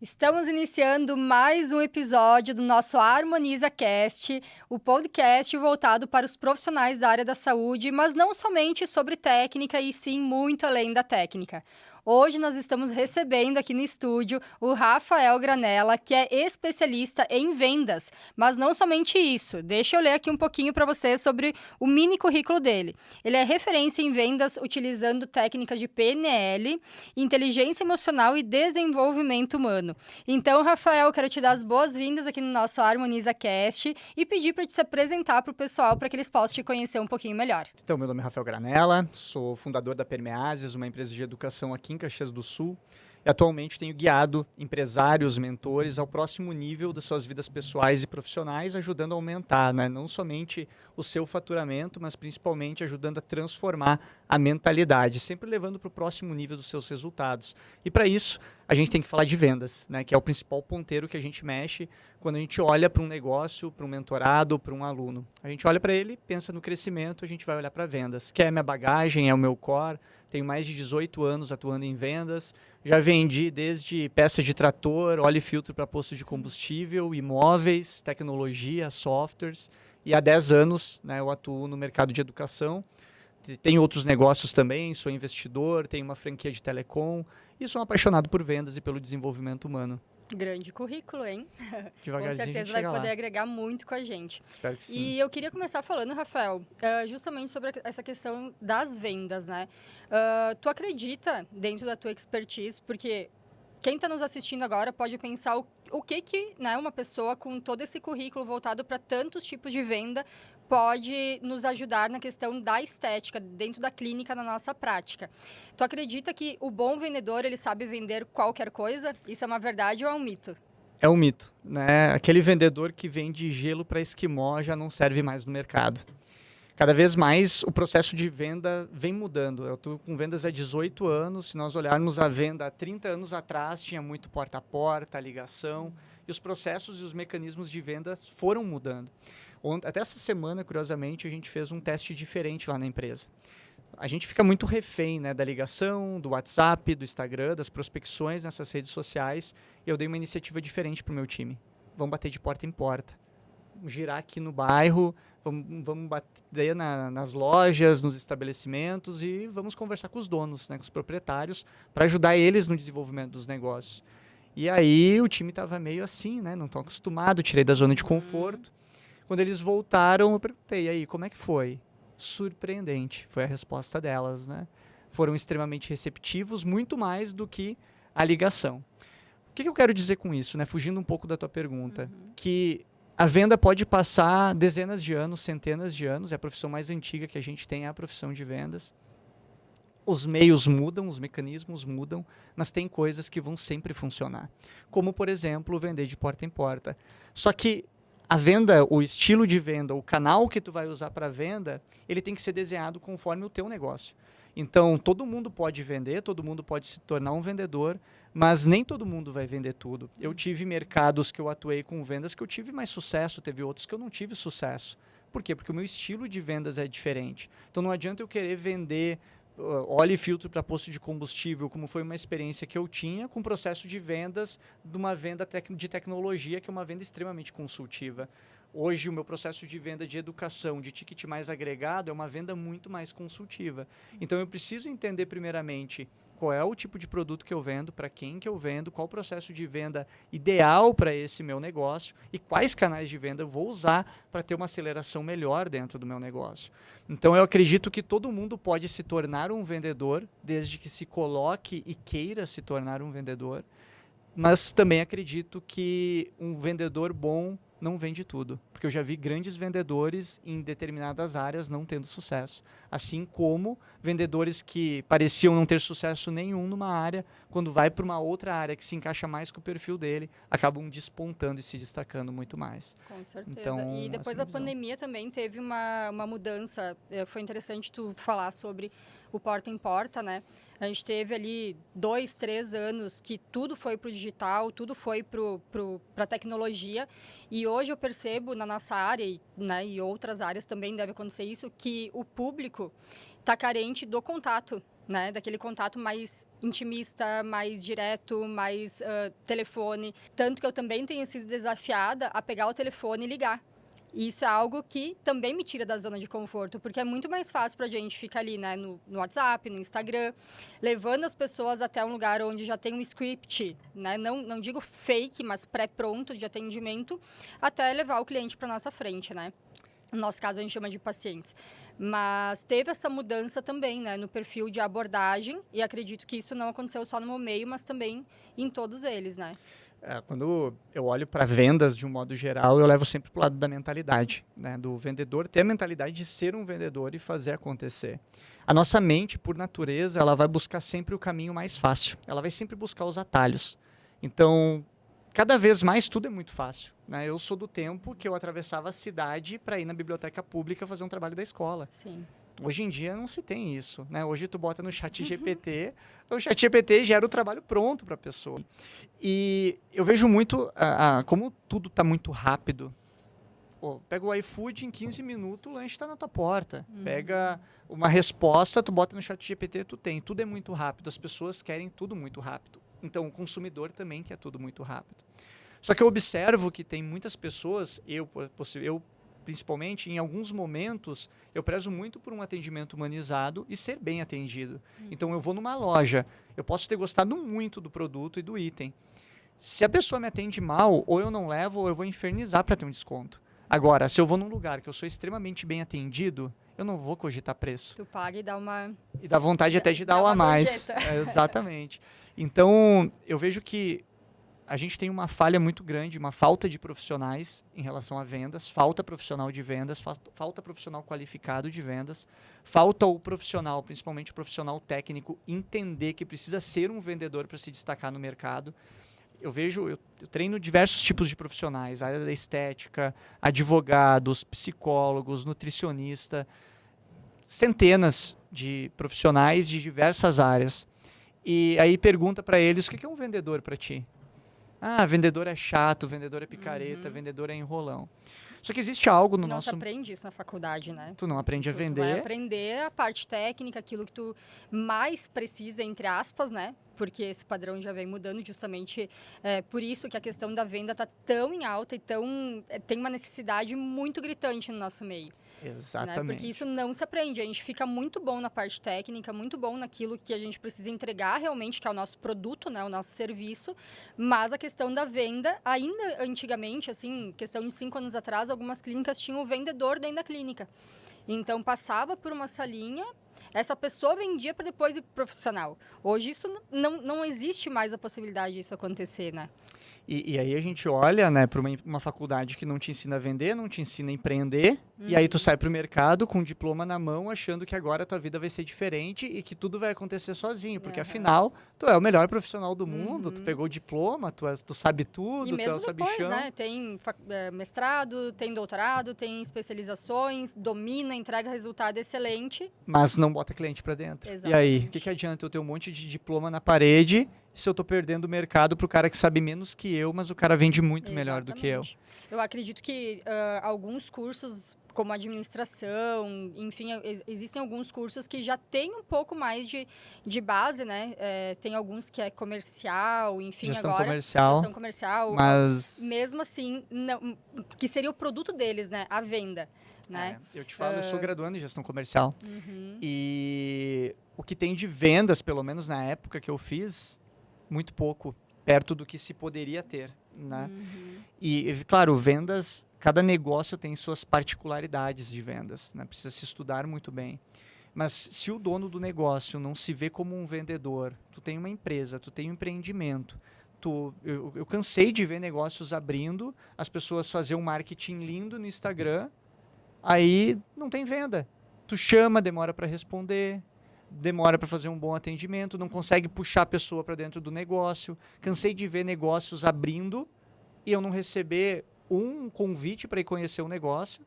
Estamos iniciando mais um episódio do nosso Harmoniza Cast, o podcast voltado para os profissionais da área da saúde, mas não somente sobre técnica, e sim muito além da técnica. Hoje nós estamos recebendo aqui no estúdio o Rafael Granella, que é especialista em vendas, mas não somente isso. Deixa eu ler aqui um pouquinho para você sobre o mini currículo dele. Ele é referência em vendas utilizando técnicas de PNL, inteligência emocional e desenvolvimento humano. Então, Rafael, quero te dar as boas-vindas aqui no nosso Harmoniza Cast e pedir para te se apresentar para o pessoal, para que eles possam te conhecer um pouquinho melhor. Então, meu nome é Rafael Granella, sou fundador da Permeases, uma empresa de educação aqui em Caxias do Sul. E atualmente tenho guiado empresários, mentores ao próximo nível das suas vidas pessoais e profissionais, ajudando a aumentar, não somente o seu faturamento, mas principalmente ajudando a transformar a mentalidade, sempre levando para o próximo nível dos seus resultados. E para isso, a gente tem que falar de vendas, que é o principal ponteiro que a gente mexe quando a gente olha para um negócio, para um mentorado, para um aluno. A gente olha para ele, pensa no crescimento, a gente vai olhar para vendas, que é a minha bagagem, é o meu core. Tenho mais de 18 anos atuando em vendas. Já vendi desde peça de trator, óleo e filtro para posto de combustível, imóveis, tecnologia, softwares. E há 10 anos eu atuo no mercado de educação. Tenho outros negócios também, sou investidor, tenho uma franquia de telecom e sou apaixonado por vendas e pelo desenvolvimento humano. Grande currículo, hein? Com Devagarzinho certeza a gente vai chega poder lá. agregar muito com a gente. Espero que sim. E eu queria começar falando, Rafael, justamente sobre essa questão das vendas, né? Tu acredita dentro da tua expertise, porque quem está nos assistindo agora pode pensar o que uma pessoa com todo esse currículo voltado para tantos tipos de venda pode nos ajudar na questão da estética dentro da clínica na nossa prática. Tu acredita que o bom vendedor, ele sabe vender qualquer coisa? Isso é uma verdade ou é um mito? É um mito, Aquele vendedor que vende gelo para esquimó já não serve mais no mercado. Cada vez mais o processo de venda vem mudando. Eu estou com vendas há 18 anos. Se nós olharmos a venda há 30 anos atrás, tinha muito porta a porta, ligação. E os processos e os mecanismos de venda foram mudando. Até essa semana, curiosamente, a gente fez um teste diferente lá na empresa. A gente fica muito refém da ligação, do WhatsApp, do Instagram, das prospecções nessas redes sociais. E eu dei uma iniciativa diferente para o meu time. Vamos bater de porta em porta. Girar aqui no bairro, vamos bater nas lojas, nos estabelecimentos e vamos conversar com os donos, com os proprietários, para ajudar eles no desenvolvimento dos negócios. E aí o time estava meio assim, não estão acostumados, tirei da zona de conforto. Quando eles voltaram, eu perguntei, e aí, como é que foi? Surpreendente, foi a resposta delas, Foram extremamente receptivos, muito mais do que a ligação. O que eu quero dizer com isso, Fugindo um pouco da tua pergunta, que a venda pode passar dezenas de anos, centenas de anos, é a profissão mais antiga que a gente tem, é a profissão de vendas. Os meios mudam, os mecanismos mudam, mas tem coisas que vão sempre funcionar. Como, por exemplo, vender de porta em porta. Só que a venda, o estilo de venda, o canal que tu vai usar para venda, ele tem que ser desenhado conforme o teu negócio. Então, todo mundo pode vender, todo mundo pode se tornar um vendedor, mas nem todo mundo vai vender tudo. Eu tive mercados que eu atuei com vendas que eu tive mais sucesso, teve outros que eu não tive sucesso. Por quê? Porque o meu estilo de vendas é diferente. Então, não adianta eu querer vender óleo e filtro para posto de combustível, como foi uma experiência que eu tinha com o processo de vendas de uma venda de tecnologia, que é uma venda extremamente consultiva. Hoje, o meu processo de venda de educação, de ticket mais agregado, é uma venda muito mais consultiva. Então, eu preciso entender, primeiramente, qual é o tipo de produto que eu vendo, para quem que eu vendo, qual o processo de venda ideal para esse meu negócio e quais canais de venda eu vou usar para ter uma aceleração melhor dentro do meu negócio. Então, eu acredito que todo mundo pode se tornar um vendedor, desde que se coloque e queira se tornar um vendedor, mas também acredito que um vendedor bom não vende tudo, porque eu já vi grandes vendedores em determinadas áreas não tendo sucesso, assim como vendedores que pareciam não ter sucesso nenhum numa área, quando vai para uma outra área que se encaixa mais com o perfil dele, acabam despontando e se destacando muito mais. Com certeza. Então, E depois da pandemia também teve uma mudança. Foi interessante tu falar sobre o porta em porta, A gente teve ali 2, 3 anos que tudo foi para o digital, tudo foi para a tecnologia. E hoje eu percebo na nossa área, e outras áreas também deve acontecer isso, que o público está carente do contato. né? Daquele contato mais intimista, mais direto, mais telefone. Tanto que eu também tenho sido desafiada a pegar o telefone e ligar. E isso é algo que também me tira da zona de conforto, porque é muito mais fácil pra gente ficar ali, né, no WhatsApp, no Instagram, levando as pessoas até um lugar onde já tem um script, né? Não digo fake, mas pré-pronto de atendimento, até levar o cliente para nossa frente, né? No nosso caso, a gente chama de pacientes. Mas teve essa mudança também, né, no perfil de abordagem, e acredito que isso não aconteceu só no meu meio, mas também em todos eles, né? Quando eu olho para vendas de um modo geral, eu levo sempre para o lado da mentalidade, né? Do vendedor ter a mentalidade de ser um vendedor e fazer acontecer. A nossa mente, por natureza, ela vai buscar sempre o caminho mais fácil. Ela vai sempre buscar os atalhos. Então, cada vez mais tudo é muito fácil, né? Eu sou do tempo que eu atravessava a cidade para ir na biblioteca pública fazer um trabalho da escola. Sim. Hoje em dia não se tem isso, né? Hoje tu bota no chat GPT, o chat GPT gera o trabalho pronto para a pessoa. E eu vejo muito, como tudo está muito rápido. Pô, pega o iFood, em 15 minutos o lanche está na tua porta. Pega uma resposta, tu bota no chat GPT, tu tem. Tudo é muito rápido, as pessoas querem tudo muito rápido. Então o consumidor também quer tudo muito rápido. Só que eu observo que tem muitas pessoas, eu principalmente, em alguns momentos, eu prezo muito por um atendimento humanizado e ser bem atendido. Então, eu vou numa loja, eu posso ter gostado muito do produto e do item. Se a pessoa me atende mal, ou eu não levo, ou eu vou infernizar para ter um desconto. Agora, se eu vou num lugar que eu sou extremamente bem atendido, eu não vou cogitar preço. Tu paga e dá uma... E dá vontade até de dar o a mais. Exatamente. Então, eu vejo que a gente tem uma falha muito grande, uma falta de profissionais em relação a vendas, falta profissional de vendas, falta profissional qualificado de vendas, falta o profissional, principalmente o profissional técnico, entender que precisa ser um vendedor para se destacar no mercado. Eu treino diversos tipos de profissionais, a área da estética, advogados, psicólogos, nutricionista, centenas de profissionais de diversas áreas. E aí pergunta para eles, o que é um vendedor para ti? Vendedor é chato, vendedor é picareta, vendedor é enrolão. Só que existe algo no nosso... Não se aprende isso na faculdade, né? Tu não aprende a vender. Tu vai aprender a parte técnica, aquilo que tu mais precisa, entre aspas, né? Porque esse padrão já vem mudando justamente por isso que a questão da venda está tão em alta e tem uma necessidade muito gritante no nosso meio. Exatamente. Né? Porque isso não se aprende. A gente fica muito bom na parte técnica, muito bom naquilo que a gente precisa entregar realmente, que é o nosso produto, né? O nosso serviço. Mas a questão da venda, ainda antigamente, assim, questão de 5 anos atrás, algumas clínicas tinham o vendedor dentro da clínica. Então, passava por uma salinha, essa pessoa vendia para depois ir pro profissional. Hoje, isso não existe mais a possibilidade disso acontecer, né? E aí a gente olha, né, para uma faculdade que não te ensina a vender, não te ensina a empreender, e aí tu sai pro mercado com um diploma na mão, achando que agora a tua vida vai ser diferente e que tudo vai acontecer sozinho, porque afinal, tu é o melhor profissional do mundo, tu pegou o diploma, tu sabe tudo, tu é o sabichão. Né, tem mestrado, tem doutorado, tem especializações, domina, entrega resultado excelente. Mas não bota cliente para dentro. Exatamente. E aí, o que adianta eu ter um monte de diploma na parede se eu estou perdendo o mercado para o cara que sabe menos que eu, mas o cara vende muito melhor do que eu? Eu acredito que alguns cursos, como administração, enfim, existem alguns cursos que já têm um pouco mais de base, né? Tem alguns que é comercial, enfim, gestão comercial, mas mesmo assim, não, que seria o produto deles, né? A venda. Né? Eu te falo, eu sou graduando em gestão comercial. E o que tem de vendas, pelo menos na época que eu fiz, muito pouco, perto do que se poderia ter, né? E, claro, vendas, cada negócio tem suas particularidades de vendas, né? Precisa se estudar muito bem. Mas se o dono do negócio não se vê como um vendedor, tu tem uma empresa, tu tem um empreendimento, eu cansei de ver negócios abrindo, as pessoas fazerem um marketing lindo no Instagram, aí não tem venda. Tu chama, demora para responder, demora para fazer um bom atendimento, não consegue puxar a pessoa para dentro do negócio. Cansei de ver negócios abrindo e eu não receber um convite para ir conhecer o negócio.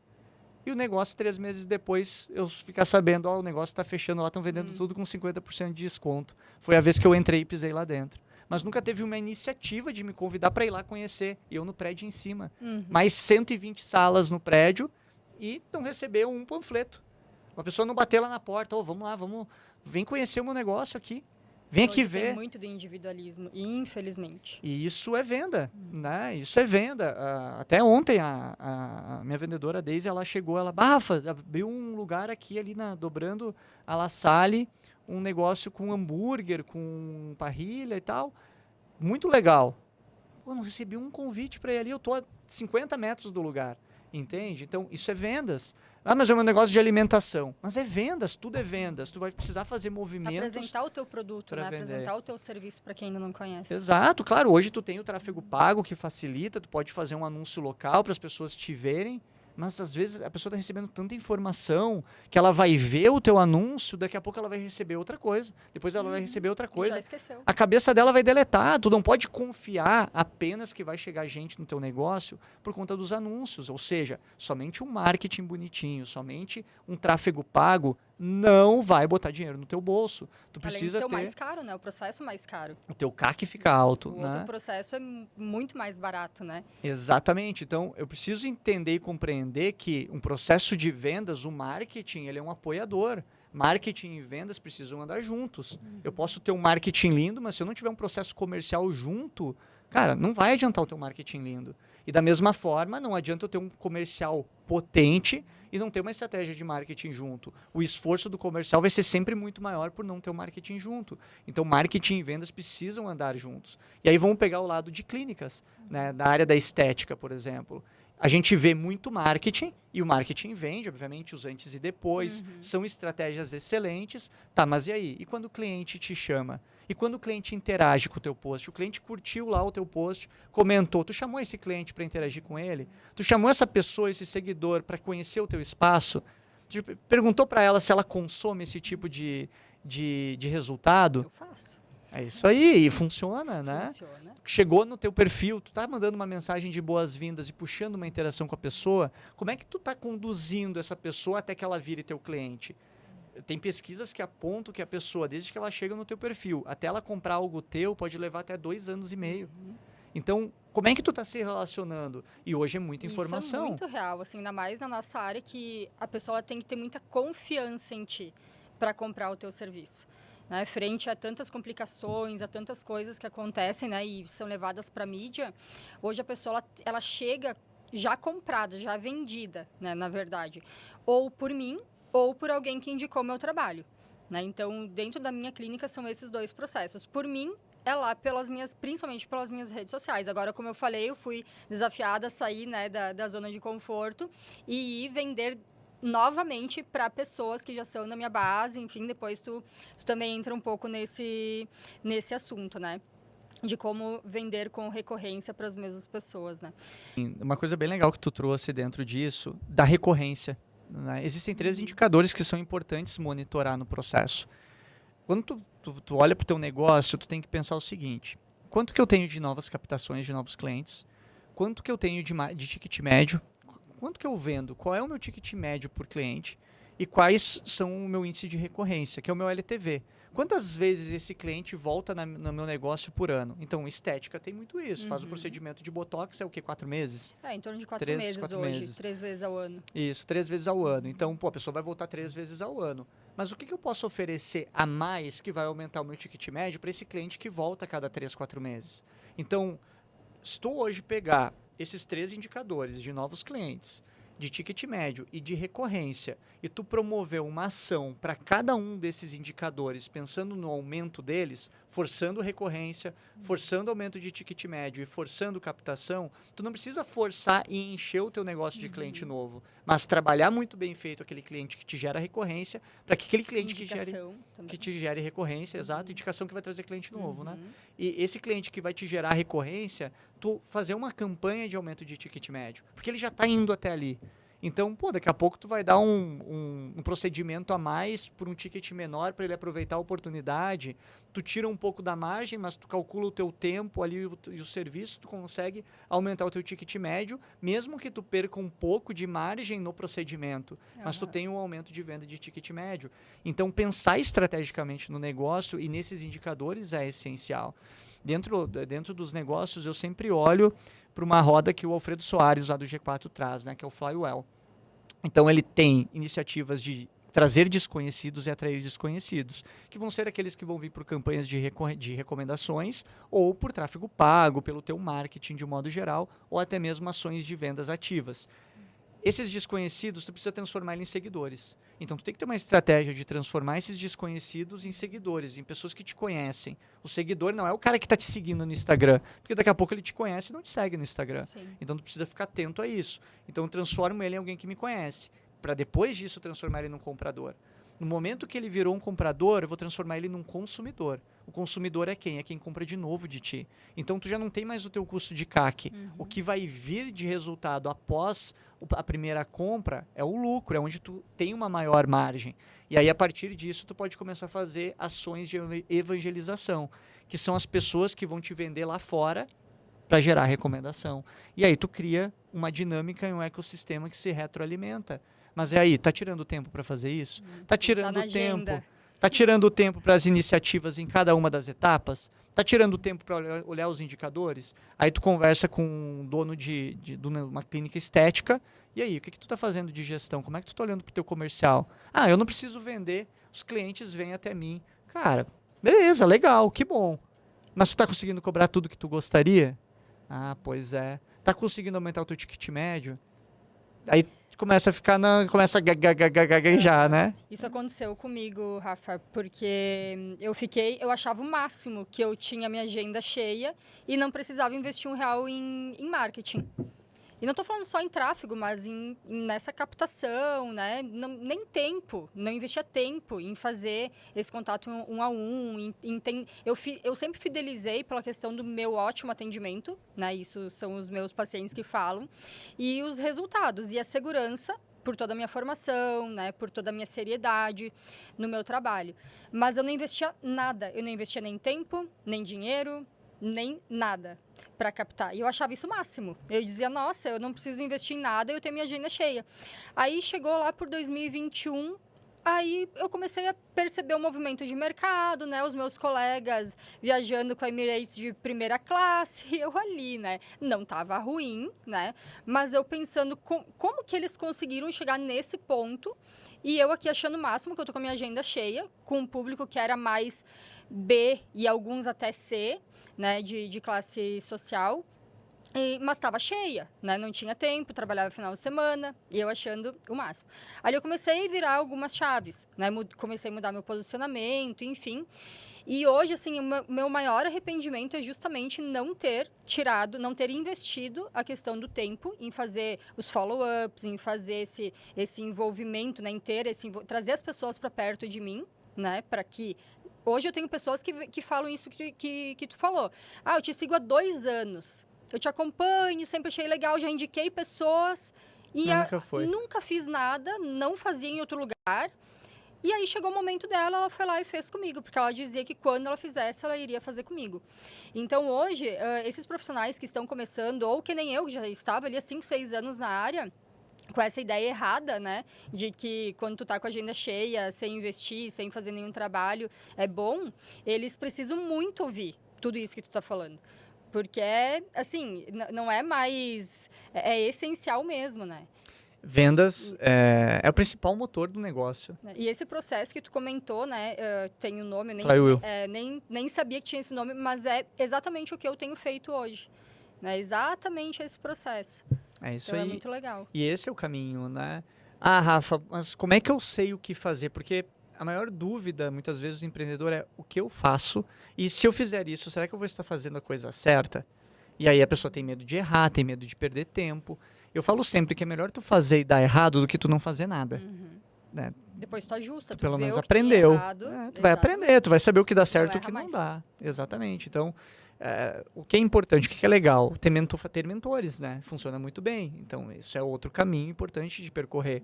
E o negócio, 3 meses depois, eu ficar sabendo, o negócio está fechando lá, estão vendendo tudo com 50% de desconto. Foi a vez que eu entrei e pisei lá dentro. Mas nunca teve uma iniciativa de me convidar para ir lá conhecer. E eu no prédio em cima. Mais 120 salas no prédio e não recebeu um panfleto. Uma pessoa não bater lá na porta, vamos lá, vamos vem conhecer o meu negócio aqui. Vem aqui Hoje ver. Tem muito do individualismo, infelizmente. E isso é venda, né? Isso é venda. Até ontem a minha vendedora Daisy, ela chegou, Rafa, abriu um lugar aqui ali dobrando a La Salle, um negócio com hambúrguer, com parrilha e tal. Muito legal. Pô, não recebi um convite para ir ali, eu tô a 50 metros do lugar. Entende? Então, isso é vendas. Mas é um negócio de alimentação. Mas é vendas, tudo é vendas. Tu vai precisar fazer movimentos. Apresentar o teu produto, né? Vender. Apresentar o teu serviço para quem ainda não conhece. Exato, claro. Hoje tu tem o tráfego pago que facilita, tu pode fazer um anúncio local para as pessoas te verem. Mas às vezes a pessoa está recebendo tanta informação que ela vai ver o teu anúncio, daqui a pouco ela vai receber outra coisa, depois ela vai receber outra coisa. Já esqueceu. A cabeça dela vai deletar. Tu não pode confiar apenas que vai chegar gente no teu negócio por conta dos anúncios. Ou seja, somente um marketing bonitinho, somente um tráfego pago não vai botar dinheiro no teu bolso. Tu Além de precisa ser o ter mais caro, né? O processo mais caro. o teu CAC fica alto, O né? outro processo é muito mais barato, né? Exatamente. Então, eu preciso entender e compreender que um processo de vendas, o marketing, ele é um apoiador. Marketing e vendas precisam andar juntos. Eu posso ter um marketing lindo, mas se eu não tiver um processo comercial junto, cara, não vai adiantar o teu marketing lindo. E da mesma forma, não adianta eu ter um comercial potente e não ter uma estratégia de marketing junto. O esforço do comercial vai ser sempre muito maior por não ter o marketing junto. Então, marketing e vendas precisam andar juntos. E aí vamos pegar o lado de clínicas, né, da área da estética, por exemplo. A gente vê muito marketing, e o marketing vende, obviamente, os antes e depois. São estratégias excelentes. Tá, mas e aí? E quando o cliente te chama? E quando o cliente interage com o teu post? O cliente curtiu lá o teu post, comentou. Tu chamou esse cliente para interagir com ele? Tu chamou essa pessoa, esse seguidor, para conhecer o teu espaço? Tu perguntou para ela se ela consome esse tipo de resultado? Eu faço. É isso aí, e funciona, né? Funciona. Chegou no teu perfil, tu tá mandando uma mensagem de boas-vindas e puxando uma interação com a pessoa, como é que tu tá conduzindo essa pessoa até que ela vire teu cliente? Tem pesquisas que apontam que a pessoa, desde que ela chega no teu perfil, até ela comprar algo teu, pode levar até 2 anos e meio. Então, como é que tu tá se relacionando? E hoje é muita informação. Isso é muito real, assim, ainda mais na nossa área, que a pessoa tem que ter muita confiança em ti para comprar o teu serviço. Né, frente a tantas complicações, a tantas coisas que acontecem, né, e são levadas para a mídia, hoje a pessoa ela chega já comprada, já vendida, né, na verdade, ou por mim ou por alguém que indicou meu trabalho. Né? Então, dentro da minha clínica são esses 2 processos. Por mim, é lá principalmente pelas minhas redes sociais. Agora, como eu falei, eu fui desafiada a sair, né, da zona de conforto e ir vender novamente para pessoas que já são na minha base. Enfim, depois tu também entra um pouco nesse assunto, né? De como vender com recorrência para as mesmas pessoas, né? Uma coisa bem legal que tu trouxe dentro disso, da recorrência. Né? Existem 3 indicadores que são importantes monitorar no processo. Quando tu olha para o teu negócio, tu tem que pensar o seguinte: quanto que eu tenho de novas captações de novos clientes? Quanto que eu tenho de ticket médio? Quanto que eu vendo? Qual é o meu ticket médio por cliente? E quais são o meu índice de recorrência, que é o meu LTV? Quantas vezes esse cliente volta no meu negócio por ano? Então, estética tem muito isso. Faz o procedimento de Botox, é o quê? 4 meses? Em torno de 4 meses hoje, 3 vezes ao ano. Isso, 3 vezes ao ano. Então, a pessoa vai voltar 3 vezes ao ano. Mas o que eu posso oferecer a mais que vai aumentar o meu ticket médio para esse cliente que volta a cada 3, 4 meses? Então, se tu hoje pegar esses 3 indicadores de novos clientes, de ticket médio e de recorrência, e tu promover uma ação para cada um desses indicadores, pensando no aumento deles, forçando recorrência, forçando aumento de ticket médio e forçando captação, tu não precisa forçar e encher o teu negócio de cliente novo, mas trabalhar muito bem feito aquele cliente que te gera recorrência, para que aquele cliente que te gere recorrência, exato, indicação que vai trazer cliente novo, né? E esse cliente que vai te gerar recorrência, tu fazer uma campanha de aumento de ticket médio, porque ele já está indo até ali. Então, daqui a pouco tu vai dar um procedimento a mais por um ticket menor para ele aproveitar a oportunidade. Tu tira um pouco da margem, mas tu calcula o teu tempo ali e o serviço, tu consegue aumentar o teu ticket médio, mesmo que tu perca um pouco de margem no procedimento, mas tu tem um aumento de venda de ticket médio. Então, pensar estrategicamente no negócio e nesses indicadores é essencial. Dentro dos negócios, eu sempre olho para uma roda que o Alfredo Soares, lá do G4, traz, né, que é o Flywell. Então, ele tem iniciativas de trazer desconhecidos e atrair desconhecidos, que vão ser aqueles que vão vir por campanhas de recomendações ou por tráfego pago, pelo teu marketing de modo geral, ou até mesmo ações de vendas ativas. Esses desconhecidos, tu precisa transformar eles em seguidores. Então, tu tem que ter uma estratégia de transformar esses desconhecidos em seguidores, em pessoas que te conhecem. O seguidor não é o cara que está te seguindo no Instagram, porque daqui a pouco ele te conhece e não te segue no Instagram. Sim. Então, tu precisa ficar atento a isso. Então, eu transformo ele em alguém que me conhece, para depois disso transformar ele num comprador. No momento que ele virou um comprador, eu vou transformar ele num consumidor. O consumidor é quem? É quem compra de novo de ti. Então, tu já não tem mais o teu custo de CAC. O que vai vir de resultado após a primeira compra é o lucro, é onde tu tem uma maior margem. E aí, a partir disso, tu pode começar a fazer ações de evangelização, que são as pessoas que vão te vender lá fora para gerar recomendação. E aí, tu cria uma dinâmica e um ecossistema que se retroalimenta. Mas e aí, tá tirando tempo para fazer isso? Tá tirando tempo? Tá tirando tempo para as iniciativas em cada uma das etapas? Tá tirando tempo para olhar os indicadores? Aí tu conversa com um dono de uma clínica estética. E aí, o que tu tá fazendo de gestão? Como é que tu tá olhando pro teu comercial? Ah, eu não preciso vender, os clientes vêm até mim. Cara, beleza, legal, que bom. Mas tu tá conseguindo cobrar tudo que tu gostaria? Ah, pois é. Tá conseguindo aumentar o teu ticket médio? Aí começa a ficar começa a gaguejar, né? Isso aconteceu comigo, Rafa, porque eu achava o máximo que eu tinha minha agenda cheia e não precisava investir R$ 1 em marketing. E não estou falando só em tráfego, mas nessa captação, né? Nem tempo, não investia tempo em fazer esse contato um a um. Eu sempre fidelizei pela questão do meu ótimo atendimento, né? Isso são os meus pacientes que falam. E os resultados e a segurança por toda a minha formação, né? Por toda a minha seriedade no meu trabalho. Mas eu não investia nada. Eu não investia nem tempo, nem dinheiro, nem nada para captar. E eu achava isso o máximo. Eu dizia, nossa, eu não preciso investir em nada, eu tenho minha agenda cheia. Aí chegou lá por 2021, aí eu comecei a perceber o movimento de mercado, né? Os meus colegas viajando com a Emirates de primeira classe, e eu ali, né? Não estava ruim, né? Mas eu pensando como que eles conseguiram chegar nesse ponto e eu aqui achando o máximo, que eu tô com a minha agenda cheia, com um público que era mais B e alguns até C, né, de classe social, mas estava cheia, né, não tinha tempo, trabalhava final de semana, e eu achando o máximo. Ali eu comecei a virar algumas chaves, né, comecei a mudar meu posicionamento, enfim. E hoje, assim, o meu maior arrependimento é justamente não ter investido a questão do tempo em fazer os follow-ups, em fazer esse envolvimento, né, trazer as pessoas para perto de mim, né, para que... Hoje eu tenho pessoas que falam isso que tu falou. Ah, eu te sigo há 2 anos. Eu te acompanho, sempre achei legal, já indiquei pessoas. E nunca fiz nada, não fazia em outro lugar. E aí chegou o momento dela, ela foi lá e fez comigo. Porque ela dizia que quando ela fizesse, ela iria fazer comigo. Então hoje, esses profissionais que estão começando, ou que nem eu, que já estava ali há 5, 6 anos na área... com essa ideia errada, né, de que quando tu tá com a agenda cheia, sem investir, sem fazer nenhum trabalho, é bom, eles precisam muito ouvir tudo isso que tu tá falando. Porque assim, não é mais... É essencial mesmo, né? Vendas é o principal motor do negócio. E esse processo que tu comentou, né, tem o nome, nem sabia que tinha esse nome, mas é exatamente o que eu tenho feito hoje. Né? Exatamente esse processo. É isso então aí. É muito legal. E esse é o caminho, né? Ah, Rafa, mas como é que eu sei o que fazer? Porque a maior dúvida, muitas vezes, do empreendedor é o que eu faço e se eu fizer isso, será que eu vou estar fazendo a coisa certa? E aí a pessoa tem medo de errar, tem medo de perder tempo. Eu falo sempre que é melhor tu fazer e dar errado do que tu não fazer nada. Né? Depois tu ajusta, tu pelo vê menos o que aprendeu. tem errado, tu vai aprender, tu vai saber o que dá certo e o que mais. não dá. Exatamente. Então, o que é importante, o que é legal? Ter mentores, né? Funciona muito bem. Então, isso é outro caminho importante de percorrer.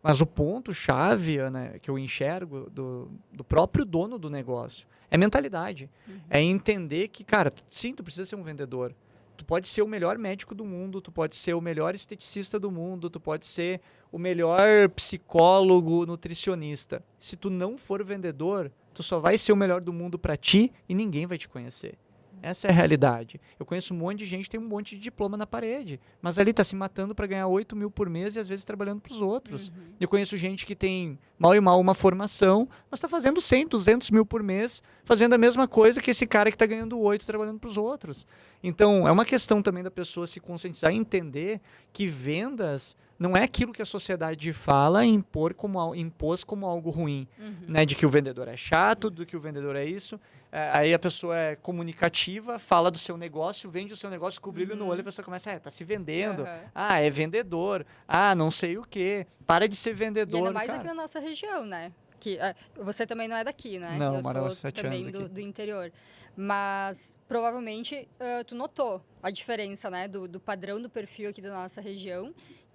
Mas o ponto-chave, né, que eu enxergo do próprio dono do negócio é mentalidade. É entender que, cara, sim, tu precisa ser um vendedor. Tu pode ser o melhor médico do mundo, tu pode ser o melhor esteticista do mundo, tu pode ser o melhor psicólogo, nutricionista. Se tu não for vendedor, tu só vai ser o melhor do mundo para ti e ninguém vai te conhecer. Essa é a realidade. Eu conheço um monte de gente que tem um monte de diploma na parede, mas ali está se matando para ganhar 8 mil por mês e às vezes trabalhando para os outros. Eu conheço gente que tem mal e mal uma formação, mas está fazendo 100, 200 mil por mês, fazendo a mesma coisa que esse cara que está ganhando 8 trabalhando para os outros. Então, é uma questão também da pessoa se conscientizar e entender que vendas não é aquilo que a sociedade fala e impôs como algo ruim, né? De que o vendedor é chato, do que o vendedor é isso. Aí a pessoa é comunicativa, fala do seu negócio, vende o seu negócio com o brilho no olho, a pessoa começa, tá se vendendo. É vendedor. Não sei o quê. Para de ser vendedor, e ainda mais cara. aqui na nossa região, né? Que, você também não é daqui, né? Não, eu moro sou 7 também anos do interior. Mas, provavelmente, tu notou a diferença, né? Do padrão do perfil aqui da nossa região,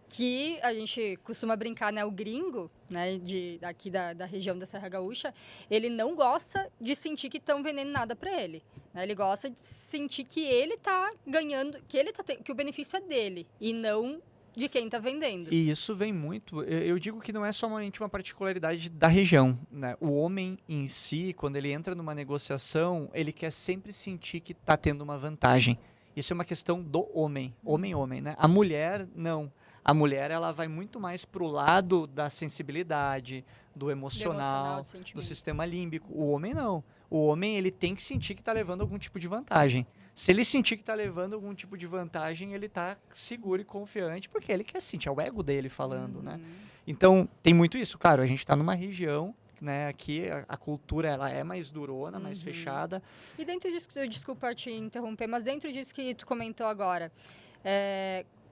que a gente costuma brincar, né? O gringo, né? Aqui da região da Serra Gaúcha, ele não gosta de sentir que estão vendendo nada para ele. Né? Ele gosta de sentir que ele tá ganhando, que o benefício é dele e não de quem está vendendo. E isso vem muito, eu digo que não é somente uma particularidade da região, né? O homem em si, quando ele entra numa negociação, ele quer sempre sentir que está tendo uma vantagem. Isso é uma questão do homem, homem, né? A mulher, não. A mulher, ela vai muito mais pro lado da sensibilidade, do emocional, do sistema límbico. O homem, não. O homem, ele tem que sentir que está levando algum tipo de vantagem. Se ele sentir que está levando algum tipo de vantagem, ele está seguro e confiante, porque ele quer sentir, é o ego dele falando, né? Então, tem muito isso. Claro, a gente está numa região, né? Aqui a cultura ela é mais durona, mais fechada. E dentro disso, desculpa te interromper, mas dentro disso que tu comentou agora,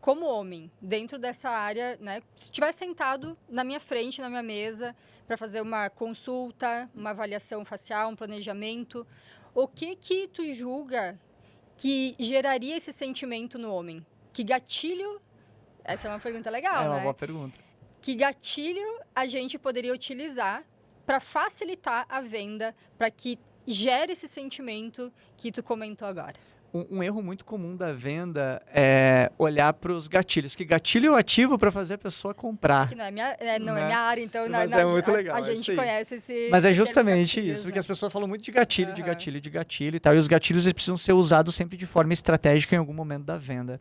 como homem, dentro dessa área, né? Se estiver sentado na minha frente, na minha mesa, para fazer uma consulta, uma avaliação facial, um planejamento, o que tu julga que geraria esse sentimento no homem? Que gatilho... Essa é uma pergunta legal, né? É uma boa pergunta. Que gatilho a gente poderia utilizar para facilitar a venda, para que gere esse sentimento que tu comentou agora? Um erro muito comum da venda é olhar para os gatilhos. Que gatilho eu ativo para fazer a pessoa comprar? Que não é minha área, então mas é muito legal, a gente conhece esse... Mas é justamente isso, né? porque as pessoas falam muito de gatilho, de gatilho e tal. E os gatilhos eles precisam ser usados sempre de forma estratégica em algum momento da venda.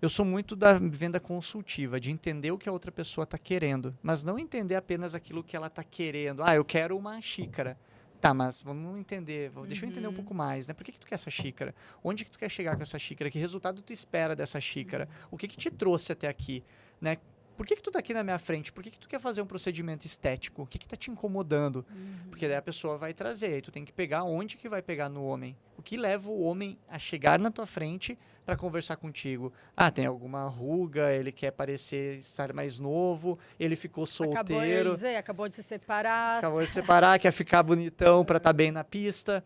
Eu sou muito da venda consultiva, de entender o que a outra pessoa está querendo, mas não entender apenas aquilo que ela está querendo. Eu quero uma xícara. Tá, mas vamos entender, deixa eu entender um pouco mais, né? Por que tu quer essa xícara? Onde que tu quer chegar com essa xícara? Que resultado tu espera dessa xícara? O que te trouxe até aqui, né? Por que tu tá aqui na minha frente? Por que tu quer fazer um procedimento estético? O que tá te incomodando? Porque daí a pessoa vai trazer, aí tu tem que pegar onde que vai pegar no homem. O que leva o homem a chegar na tua frente para conversar contigo? Tem alguma ruga, ele quer parecer estar mais novo, ele ficou solteiro. Acabou de se separar. Quer ficar bonitão para estar bem na pista.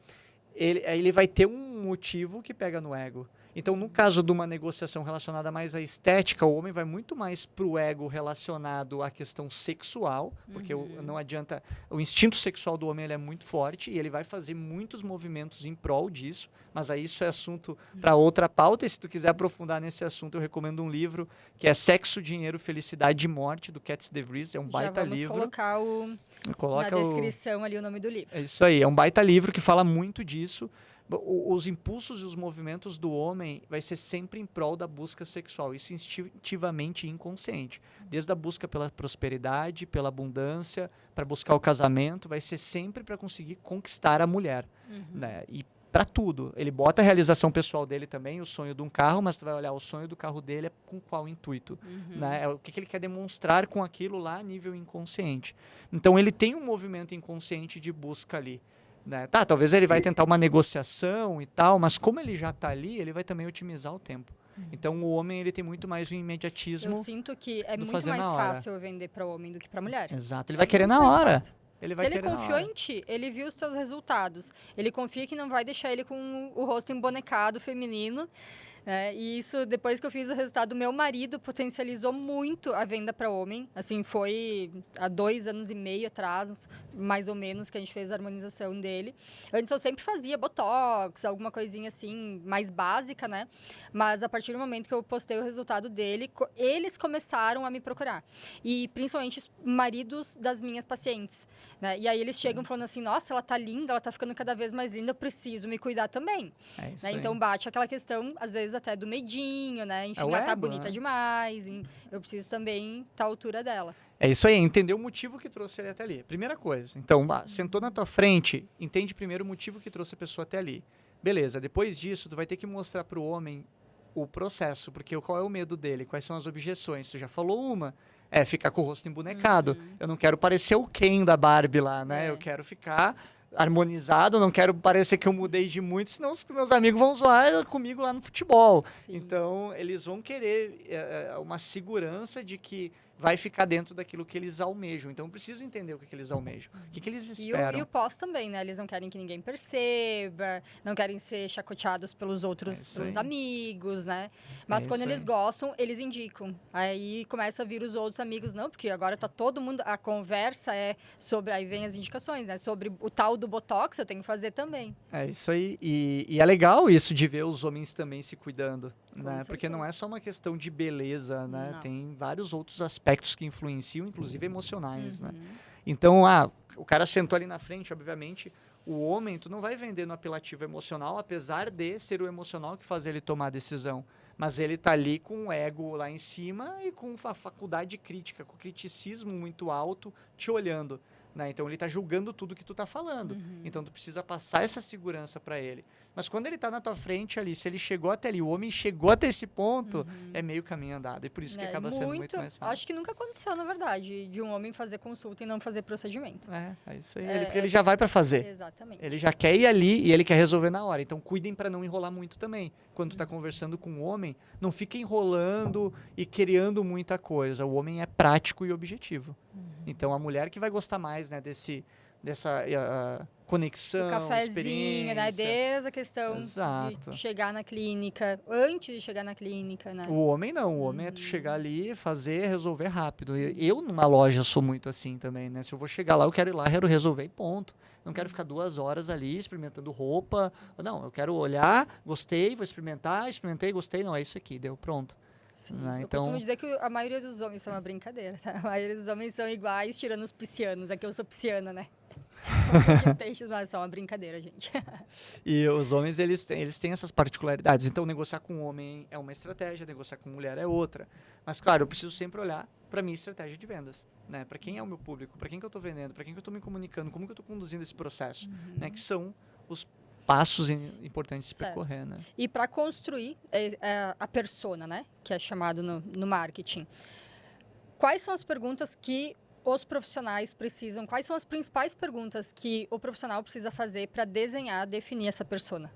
Ele vai ter um motivo que pega no ego. Então, no caso de uma negociação relacionada mais à estética, o homem vai muito mais para o ego relacionado à questão sexual, porque não adianta... O instinto sexual do homem ele é muito forte e ele vai fazer muitos movimentos em prol disso, mas aí isso é assunto para outra pauta, e se tu quiser aprofundar nesse assunto, eu recomendo um livro que é Sexo, Dinheiro, Felicidade e Morte, do Katz DeVries, é um baita livro. Já vamos colocar na descrição ali o nome do livro. É isso aí, é um baita livro que fala muito disso. Os impulsos e os movimentos do homem vai ser sempre em prol da busca sexual, isso instintivamente inconsciente. Desde a busca pela prosperidade, pela abundância, para buscar o casamento, vai ser sempre para conseguir conquistar a mulher. Né? E para tudo. Ele bota a realização pessoal dele também, o sonho de um carro, mas tu vai olhar o sonho do carro dele é com qual intuito. Né? O que ele quer demonstrar com aquilo lá a nível inconsciente. Então ele tem um movimento inconsciente de busca ali. Né? Talvez ele vai tentar uma negociação e tal, mas como ele já está ali, ele vai também otimizar o tempo. Então o homem ele tem muito mais o imediatismo. Eu sinto que é muito mais fácil vender para o homem do que para a mulher. Exato, ele vai querer na hora. Se ele confiou em ti, ele viu os teus resultados, ele confia que não vai deixar ele com o rosto embonecado, feminino. E isso, depois que eu fiz o resultado, meu marido potencializou muito a venda para homem. Assim, foi há 2 anos e meio atrás, mais ou menos, que a gente fez a harmonização dele. Antes eu sempre fazia botox, alguma coisinha assim, mais básica, né? Mas a partir do momento que eu postei o resultado dele, eles começaram a me procurar. E principalmente os maridos das minhas pacientes, né? E aí eles chegam falando assim, nossa, ela tá linda, ela tá ficando cada vez mais linda, eu preciso me cuidar também. Né? Então bate aquela questão, às vezes, vezes até do medinho, né? Enfim, É o ela tá ego, bonita né? demais, eu preciso também estar à altura dela. É isso aí, entender o motivo que trouxe ele até ali. Primeira coisa. Então, sentou na tua frente, entende primeiro o motivo que trouxe a pessoa até ali. Beleza, depois disso, tu vai ter que mostrar pro homem o processo, porque qual é o medo dele, quais são as objeções. Tu já falou uma, é ficar com o rosto embonecado. Eu não quero parecer o Ken da Barbie lá, né? É. Eu quero ficar harmonizado, não quero parecer que eu mudei de muito, senão os meus amigos vão zoar comigo lá no futebol. Sim. Então, eles vão querer uma segurança de que vai ficar dentro daquilo que eles almejam. Então, eu preciso entender o que eles almejam. O que eles esperam. E o pós também, né? Eles não querem que ninguém perceba, não querem ser chacoteados pelos outros, pelos amigos, né? Mas quando eles gostam, eles indicam. Aí começa a vir os outros amigos, não, porque agora tá todo mundo... A conversa é sobre... Aí vem as indicações, né? Sobre o tal do Botox, eu tenho que fazer também. É isso aí. E é legal isso de ver os homens também se cuidando, né? Porque não é só uma questão de beleza, né? Não. Tem vários outros aspectos que influenciam, inclusive emocionais, né? Então, o cara sentou ali na frente, obviamente, o homem, tu não vai vender no apelativo emocional, apesar de ser o emocional que faz ele tomar a decisão. Mas ele tá ali com o ego lá em cima e com a faculdade crítica, com o criticismo muito alto, te olhando. Né? Então ele está julgando tudo que tu está falando. Então tu precisa passar essa segurança para ele. Mas quando ele está na tua frente ali, se ele chegou até ali, o homem chegou até esse ponto, é meio caminho andado. E por isso que acaba sendo muito mais fácil. Acho que nunca aconteceu, na verdade, de um homem fazer consulta e não fazer procedimento. É isso aí. Porque ele já vai para fazer. Exatamente. Ele já quer ir ali e ele quer resolver na hora. Então cuidem para não enrolar muito também. Quando tu está conversando com um homem, não fica enrolando e criando muita coisa. O homem é prático e objetivo. Então, a mulher que vai gostar mais, né, dessa conexão, o cafezinho, né, desde a questão de chegar na clínica, antes de chegar na clínica, né? O homem não, o homem é tu chegar ali, fazer, resolver rápido. Eu, numa loja, sou muito assim também, né? Se eu vou chegar lá, eu quero ir lá, quero resolver e ponto. Não quero ficar 2 horas ali experimentando roupa. Não, eu quero olhar, gostei, vou experimentar, experimentei, gostei. Não, é isso aqui, deu, pronto. Sim, eu costumo dizer que a maioria dos homens são uma brincadeira, tá? A maioria dos homens são iguais, tirando os piscianos. Aqui eu sou pisciana, né? Mas são uma brincadeira, gente. E os homens, eles têm essas particularidades. Então, negociar com um homem é uma estratégia, negociar com mulher é outra. Mas, claro, eu preciso sempre olhar para a minha estratégia de vendas. Né? Para quem é o meu público, para quem que eu estou vendendo, para quem que eu estou me comunicando, como que eu estou conduzindo esse processo. Né? Que são os passos importantes de percorrer, né? E para construir a persona, né? Que é chamado no marketing. Quais são as perguntas que os profissionais precisam? Quais são as principais perguntas que o profissional precisa fazer para desenhar, definir essa persona?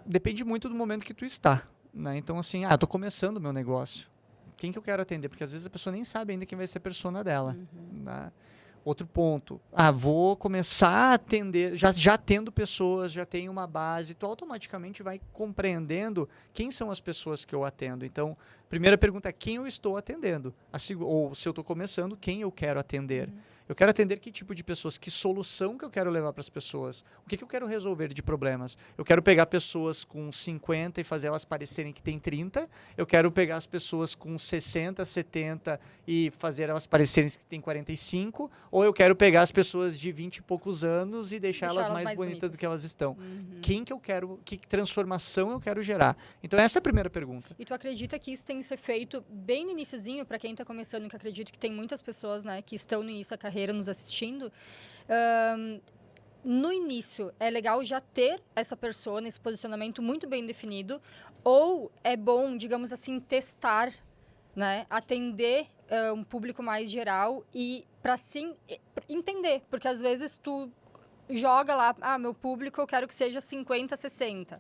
Depende muito do momento que tu está, né? Então, assim, eu tô começando o meu negócio. Quem que eu quero atender? Porque às vezes a pessoa nem sabe ainda quem vai ser a persona dela, né? Outro ponto, vou começar a atender, já tendo pessoas, já tenho uma base, tu automaticamente vai compreendendo quem são as pessoas que eu atendo. Então, primeira pergunta é quem eu estou atendendo, ou se eu estou começando, quem eu quero atender. Eu quero atender que tipo de pessoas, que solução que eu quero levar para as pessoas, o que eu quero resolver de problemas. Eu quero pegar pessoas com 50 e fazer elas parecerem que tem 30, eu quero pegar as pessoas com 60, 70 e fazer elas parecerem que tem 45, ou eu quero pegar as pessoas de 20 e poucos anos e deixar elas mais bonitas do que elas estão. Quem que eu quero, que transformação eu quero gerar? Então essa é a primeira pergunta. E tu acredita que isso tem que ser feito bem no iniciozinho, para quem está começando, que acredito que tem muitas pessoas, né, que estão no início da carreira nos assistindo, no início é legal já ter essa persona, esse posicionamento muito bem definido, ou é bom, digamos assim, testar, né, atender um público mais geral e para sim entender, porque às vezes tu joga lá, meu público eu quero que seja 50, 60,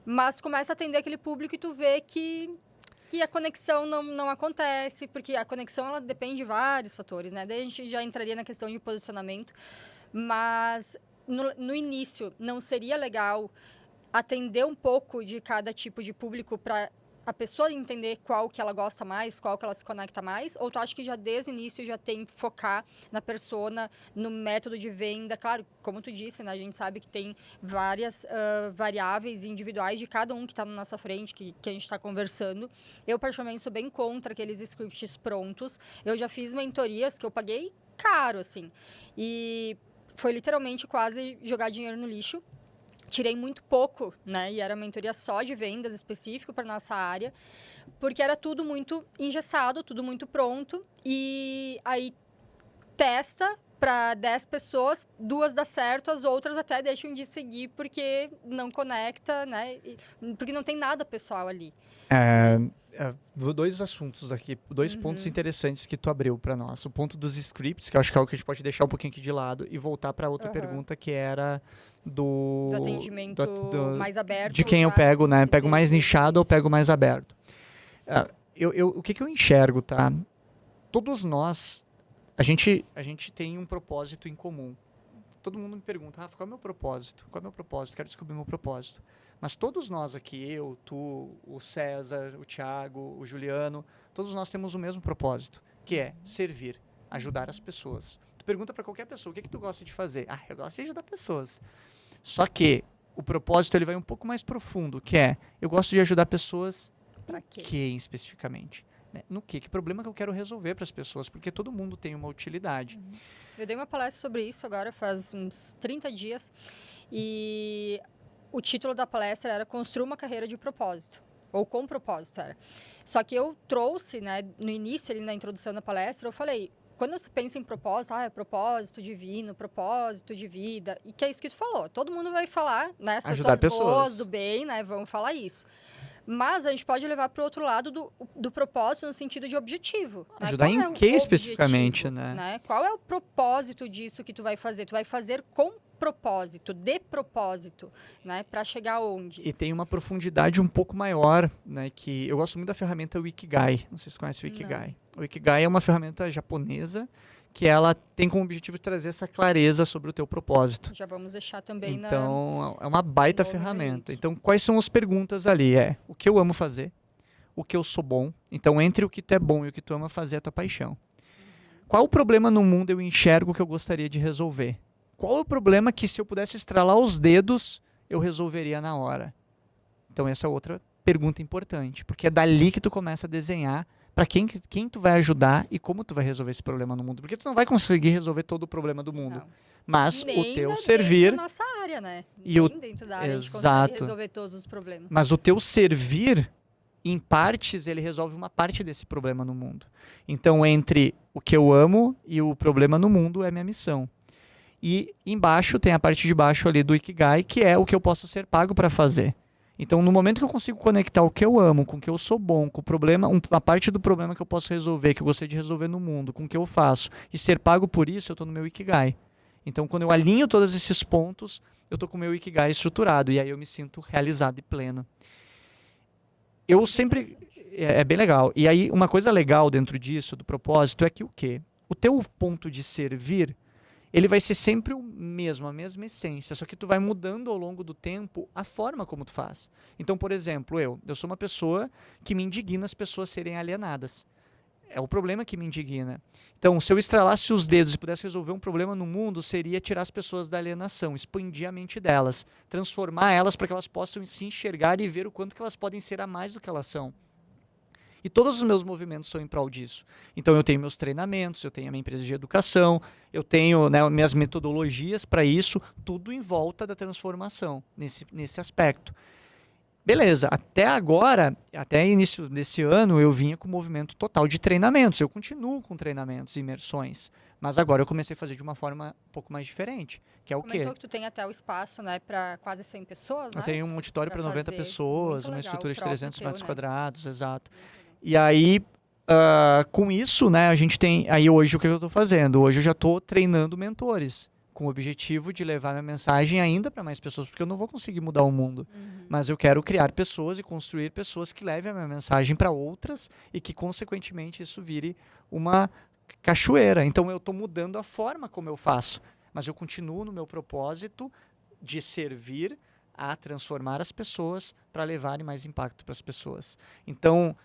mas começa a atender aquele público e tu vê que a conexão não acontece, porque a conexão ela depende de vários fatores, né? Daí a gente já entraria na questão de posicionamento, mas no início não seria legal atender um pouco de cada tipo de público para a pessoa entender qual que ela gosta mais, qual que ela se conecta mais, ou tu acha que já desde o início já tem que focar na persona, no método de venda? Claro, como tu disse, né, a gente sabe que tem várias variáveis individuais de cada um que está na nossa frente, que a gente está conversando. Eu, particularmente, sou bem contra aqueles scripts prontos. Eu já fiz mentorias que eu paguei caro, assim, e foi literalmente quase jogar dinheiro no lixo, tirei muito pouco, né? E era mentoria só de vendas específico para nossa área, porque era tudo muito engessado, tudo muito pronto. E aí testa para 10 pessoas, 2 dá certo, as outras até deixam de seguir porque não conecta, né? Porque não tem nada pessoal ali. Dois assuntos aqui, dois pontos interessantes que tu abriu para nós. O ponto dos scripts, que eu acho que é algo que a gente pode deixar um pouquinho aqui de lado e voltar para outra pergunta, que era do atendimento mais aberto. De quem eu pego, né? Pego mais nichado ou pego mais aberto? O que eu enxergo, tá? Todos nós, a gente tem um propósito em comum. Todo mundo me pergunta, Rafa, qual é o meu propósito? Qual é o meu propósito? Quero descobrir o meu propósito. Mas todos nós aqui, eu, tu, o César, o Thiago, o Juliano, todos nós temos o mesmo propósito, que é servir, ajudar as pessoas. Tu pergunta para qualquer pessoa, o que tu gosta de fazer? Eu gosto de ajudar pessoas. Só que o propósito ele vai um pouco mais profundo, que é, eu gosto de ajudar pessoas para quê? Que especificamente? No quê? Que problema que eu quero resolver para as pessoas? Porque todo mundo tem uma utilidade. Eu dei uma palestra sobre isso agora, faz uns 30 dias, e o título da palestra era Construa uma carreira de propósito, ou com propósito era. Só que eu trouxe, né, no início, ali na introdução da palestra, eu falei, quando você pensa em propósito, é propósito divino, propósito de vida, e que é isso que tu falou, todo mundo vai falar, né, as pessoas boas, do bem, né, vão falar isso. Mas a gente pode levar para o outro lado do propósito no sentido de objetivo. Ajudar né? em que especificamente, né? Qual é o propósito disso que tu vai fazer? Tu vai fazer com propósito, de propósito, né? Para chegar onde? E tem uma profundidade um pouco maior, né? Que eu gosto muito da ferramenta Ikigai. Não sei se você conhece o Ikigai. Não. O Ikigai é uma ferramenta japonesa que ela tem como objetivo trazer essa clareza sobre o teu propósito. Já vamos deixar também Então, é uma baita ferramenta. Então, quais são as perguntas ali? O que eu amo fazer? O que eu sou bom? Então, entre o que tu é bom e o que tu ama fazer é a tua paixão. Qual o problema no mundo eu enxergo que eu gostaria de resolver? Qual é o problema que, se eu pudesse estralar os dedos, eu resolveria na hora? Então, essa é outra pergunta importante, porque é dali que tu começa a desenhar para quem tu vai ajudar e como tu vai resolver esse problema no mundo. Porque tu não vai conseguir resolver todo o problema do mundo. Não. Mas nem o teu servir... da nossa área, né? E nem dentro da área a gente consegue resolver todos os problemas. Mas o teu servir, em partes, ele resolve uma parte desse problema no mundo. Então, entre o que eu amo e o problema no mundo é minha missão. E embaixo tem a parte de baixo ali do Ikigai, que é o que eu posso ser pago para fazer. Então, no momento que eu consigo conectar o que eu amo, com o que eu sou bom, com o problema, uma parte do problema que eu posso resolver, que eu gostaria de resolver no mundo, com o que eu faço, e ser pago por isso, eu estou no meu Ikigai. Então, quando eu alinho todos esses pontos, eu estou com o meu Ikigai estruturado, e aí eu me sinto realizado e pleno. Eu sempre... É bem legal. E aí, uma coisa legal dentro disso, do propósito, é que o quê? O teu ponto de servir, ele vai ser sempre o mesmo, a mesma essência, só que tu vai mudando ao longo do tempo a forma como tu faz. Então, por exemplo, eu sou uma pessoa que me indigna as pessoas serem alienadas. É o problema que me indigna. Então, se eu estralasse os dedos e pudesse resolver um problema no mundo, seria tirar as pessoas da alienação, expandir a mente delas, transformar elas para que elas possam se enxergar e ver o quanto que elas podem ser a mais do que elas são. E todos os meus movimentos são em prol disso. Então, eu tenho meus treinamentos, eu tenho a minha empresa de educação, eu tenho, né, minhas metodologias para isso, tudo em volta da transformação, nesse aspecto. Beleza, até agora, até início desse ano, eu vinha com um movimento total de treinamentos. Eu continuo com treinamentos e imersões, mas agora eu comecei a fazer de uma forma um pouco mais diferente, que é o quê? Comentou que tu tem até o espaço, né, para quase 100 pessoas, né? Eu tenho um auditório para 90 pessoas, uma estrutura de 300 metros quadrados, exato. E aí, com isso, né, a gente tem... Aí hoje o que eu estou fazendo? Hoje eu já estou treinando mentores, com o objetivo de levar minha mensagem ainda para mais pessoas, porque eu não vou conseguir mudar o mundo. Mas eu quero criar pessoas e construir pessoas que levem a minha mensagem para outras e que, consequentemente, isso vire uma cachoeira. Então, eu estou mudando a forma como eu faço, mas eu continuo no meu propósito de servir a transformar as pessoas para levarem mais impacto para as pessoas. Então...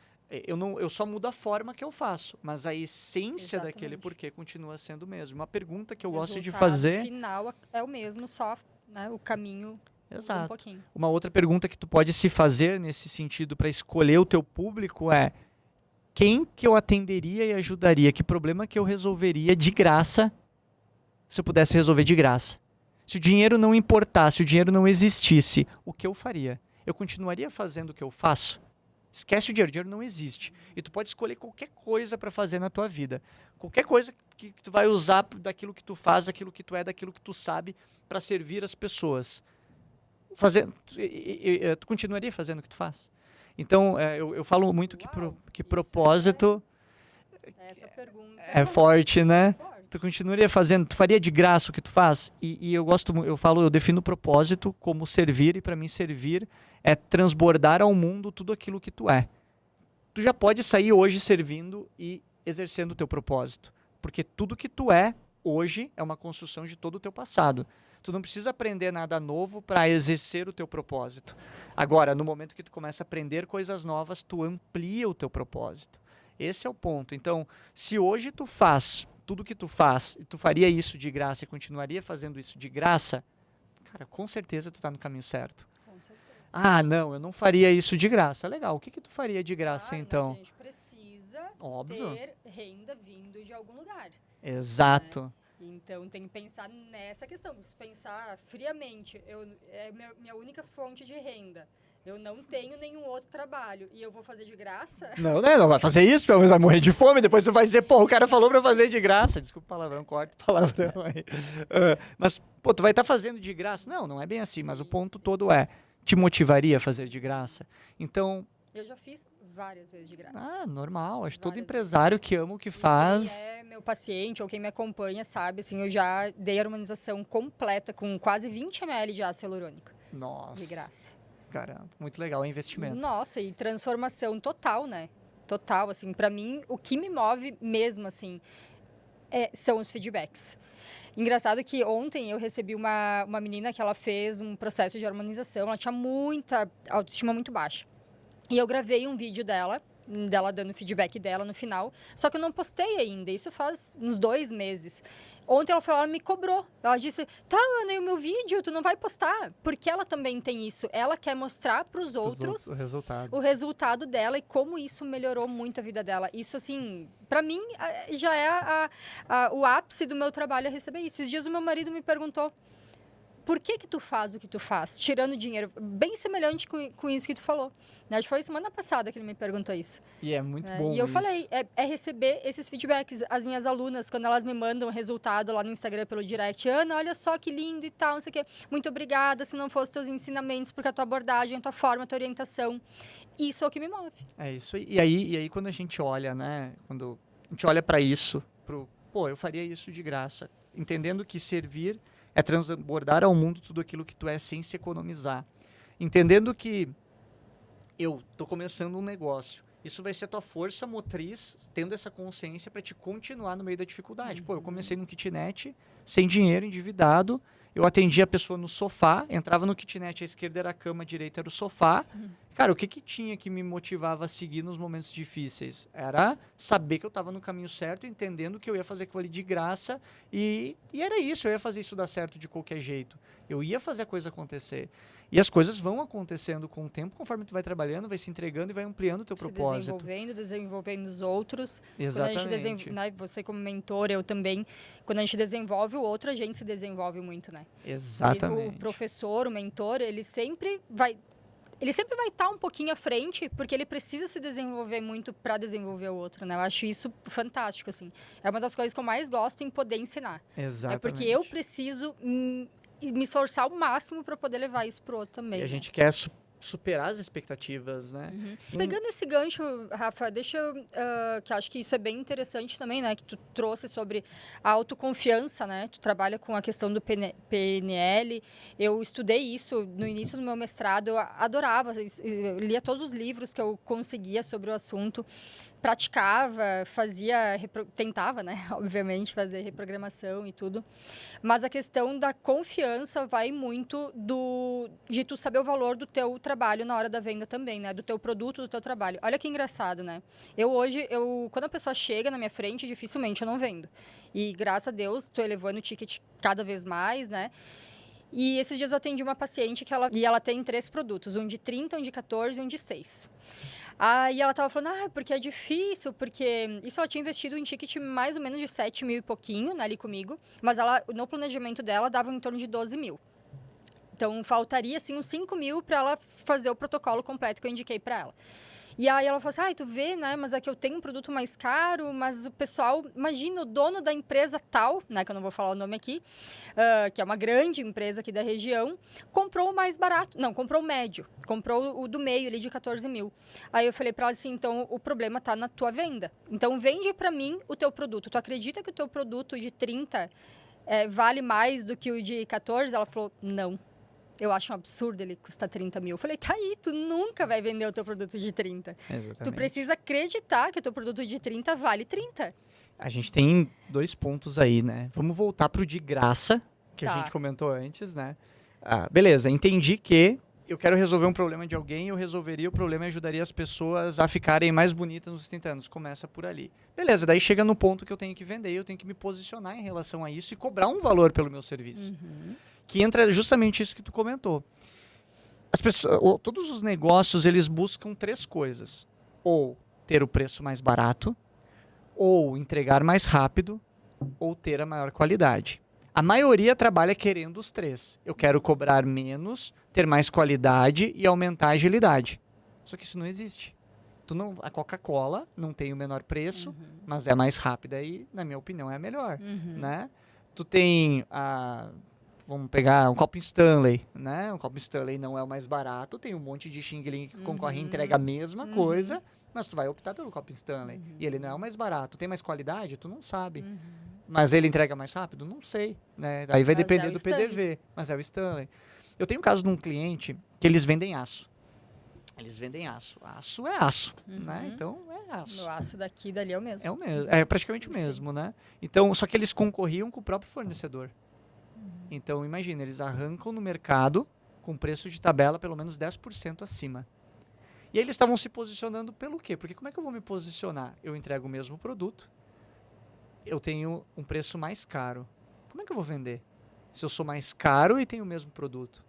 Eu só mudo a forma que eu faço, mas a essência daquele porquê continua sendo o mesmo. Uma pergunta que eu gosto de fazer... O final é o mesmo, só, né, o caminho muda um pouquinho. Uma outra pergunta que tu pode se fazer nesse sentido para escolher o teu público é: quem que eu atenderia e ajudaria? Que problema que eu resolveria de graça se eu pudesse resolver de graça? Se o dinheiro não importasse, se o dinheiro não existisse, o que eu faria? Eu continuaria fazendo o que eu faço? Esquece o dinheiro não existe. E tu pode escolher qualquer coisa para fazer na tua vida. Qualquer coisa que tu vai usar daquilo que tu faz, daquilo que tu é, daquilo que tu sabe, para servir as pessoas. Tu continuaria fazendo o que tu faz? Então, eu falo muito que propósito Essa pergunta é forte, né? forte. Tu continuaria fazendo, tu faria de graça o que tu faz? E eu defino propósito como servir, e para mim servir é transbordar ao mundo tudo aquilo que tu é. Tu já pode sair hoje servindo e exercendo o teu propósito, porque tudo que tu é hoje é uma construção de todo o teu passado. Tu não precisa aprender nada novo para exercer o teu propósito. Agora, no momento que tu começa a aprender coisas novas, tu amplia o teu propósito. Esse é o ponto. Então, se hoje tu faz tudo que tu faz, e tu faria isso de graça e continuaria fazendo isso de graça, cara, com certeza tu tá no caminho certo. Com certeza. Ah, não, eu não faria isso de graça. Legal, o que tu faria de graça, então? A gente precisa Óbvio. ter renda vindo de algum lugar. Exato. Né? Então tem que pensar nessa questão. Se pensar friamente, é minha única fonte de renda. Eu não tenho nenhum outro trabalho e eu vou fazer de graça? Não, né? Não vai fazer isso, pelo menos vai morrer de fome, depois você vai dizer, pô, o cara falou pra fazer de graça. Desculpa o palavrão, corta o palavrão aí. Mas, pô, tu vai estar fazendo de graça? Não, não é bem assim, mas o ponto todo te motivaria a fazer de graça? Então... Eu já fiz várias vezes de graça. Ah, normal. Acho que todo Várias empresário que ama o que faz... Quem é meu paciente ou quem me acompanha sabe, assim, eu já dei a harmonização completa com quase 20 ml de ácido hialurônico. Nossa. De graça. Caramba, muito legal o investimento. Nossa, e transformação total, né? Total, assim, pra mim, o que me move mesmo, assim, são os feedbacks. Engraçado que ontem eu recebi uma menina que ela fez um processo de harmonização, ela tinha muita autoestima muito baixa. E eu gravei um vídeo dela dando feedback dela no final, só que eu não postei ainda, isso faz uns 2 meses. Ontem ela me cobrou, ela disse, tá, Ana, e o meu vídeo, tu não vai postar? Porque ela também tem isso, ela quer mostrar para os outros o resultado dela e como isso melhorou muito a vida dela. Isso, assim, para mim, já é o ápice do meu trabalho a receber isso. Esses dias o meu marido me perguntou, por que tu faz o que tu faz? Tirando dinheiro. Bem semelhante com isso que tu falou. Né? Acho que foi semana passada que ele me perguntou isso. E é muito bom E eu isso. falei, receber esses feedbacks. As minhas alunas, quando elas me mandam resultado lá no Instagram pelo direct, Ana, olha só que lindo e tal, não sei o quê. Muito obrigada, se não fosse teus ensinamentos, porque a tua abordagem, a tua forma, a tua orientação. Isso é o que me move. É isso. E aí quando a gente olha, né? Quando a gente olha para isso, pô, eu faria isso de graça. Entendendo que servir é transbordar ao mundo tudo aquilo que tu é sem se economizar. Entendendo que eu tô começando um negócio. Isso vai ser a tua força motriz, tendo essa consciência para te continuar no meio da dificuldade. Pô, eu comecei num kitnet, sem dinheiro, endividado. Eu atendia a pessoa no sofá, entrava no kitnet, à esquerda era a cama, à direita era o sofá. Cara, o que tinha que me motivava a seguir nos momentos difíceis? Era saber que eu estava no caminho certo, entendendo que eu ia fazer aquilo ali de graça. E era isso, eu ia fazer isso dar certo de qualquer jeito. Eu ia fazer a coisa acontecer. E as coisas vão acontecendo com o tempo, conforme tu vai trabalhando, vai se entregando e vai ampliando o teu propósito. Desenvolvendo os outros. Exatamente. Né, você como mentor, eu também. Quando a gente desenvolve o outro, a gente se desenvolve muito, né? Exatamente. O professor, o mentor, ele sempre vai estar um pouquinho à frente, porque ele precisa se desenvolver muito para desenvolver o outro, né? Eu acho isso fantástico, assim. É uma das coisas que eu mais gosto em poder ensinar. Exatamente. Porque eu preciso me esforçar ao máximo para poder levar isso pro outro também. E a gente quer superar as expectativas, né? Pegando esse gancho, Rafa, deixa eu... que acho que isso é bem interessante também, né? Que tu trouxe sobre a autoconfiança, né? Tu trabalha com a questão do PNL. Eu estudei isso no início do meu mestrado. Eu adorava. Eu lia todos os livros que eu conseguia sobre o assunto. Praticava, tentava, né? Obviamente, fazer reprogramação e tudo. Mas a questão da confiança vai muito de tu saber o valor do teu trabalho na hora da venda também, né? Do teu produto, do teu trabalho. Olha que engraçado, né? Quando a pessoa chega na minha frente, dificilmente eu não vendo. E graças a Deus, tô elevando o ticket cada vez mais, né? E esses dias eu atendi uma paciente ela tem 3 produtos, um de 30, um de 14 e um de 6. Aí ela tava falando, porque é difícil, porque isso ela tinha investido em ticket mais ou menos de 7 mil e pouquinho, né, ali comigo, mas ela, no planejamento dela, dava em torno de 12 mil. Então, faltaria, assim, uns 5 mil para ela fazer o protocolo completo que eu indiquei para ela. E aí ela falou assim, tu vê, né, mas é que eu tenho um produto mais caro, mas o pessoal, imagina, o dono da empresa tal, né, que eu não vou falar o nome aqui, que é uma grande empresa aqui da região, comprou o mais barato, não, comprou o médio, comprou o do meio ali de 14 mil. Aí eu falei para ela assim, então o problema tá na tua venda. Então vende para mim o teu produto. Tu acredita que o teu produto de 30 vale mais do que o de 14? Ela falou, não. Eu acho um absurdo ele custar 30 mil. Eu falei, tá aí, tu nunca vai vender o teu produto de 30. Exatamente. Tu precisa acreditar que o teu produto de 30 vale 30. A gente tem 2 pontos aí, né? Vamos voltar pro de graça, que a gente comentou antes, né? Beleza, entendi que eu quero resolver um problema de alguém, eu resolveria o problema e ajudaria as pessoas a ficarem mais bonitas nos 30 anos. Começa por ali. Beleza, daí chega no ponto que eu tenho que vender, eu tenho que me posicionar em relação a isso e cobrar um valor pelo meu serviço. Que entra justamente isso que tu comentou. As pessoas, todos os negócios, eles buscam 3 coisas. Ou ter o preço mais barato, ou entregar mais rápido, ou ter a maior qualidade. A maioria trabalha querendo os 3. Eu quero cobrar menos, ter mais qualidade e aumentar a agilidade. Só que isso não existe. A Coca-Cola não tem o menor preço, mas é mais rápida e, na minha opinião, é a melhor. Né? Tu tem vamos pegar um copo Stanley, né? Um copo Stanley não é o mais barato, tem um monte de Xing Ling que concorre e entrega a mesma coisa, mas tu vai optar pelo copo Stanley. E ele não é o mais barato. Tem mais qualidade? Tu não sabe. Mas ele entrega mais rápido? Não sei. Né? Aí vai depender do PDV, mas é o Stanley. Eu tenho um caso de um cliente que eles vendem aço. Eles vendem aço. Aço é aço, né? Então é aço. O aço daqui e dali é o mesmo. É o mesmo. É praticamente o mesmo, né? Então, só que eles concorriam com o próprio fornecedor. Então, imagina, eles arrancam no mercado com preço de tabela pelo menos 10% acima. E aí eles estavam se posicionando pelo quê? Porque como é que eu vou me posicionar? Eu entrego o mesmo produto, eu tenho um preço mais caro. Como é que eu vou vender? Se eu sou mais caro e tenho o mesmo produto.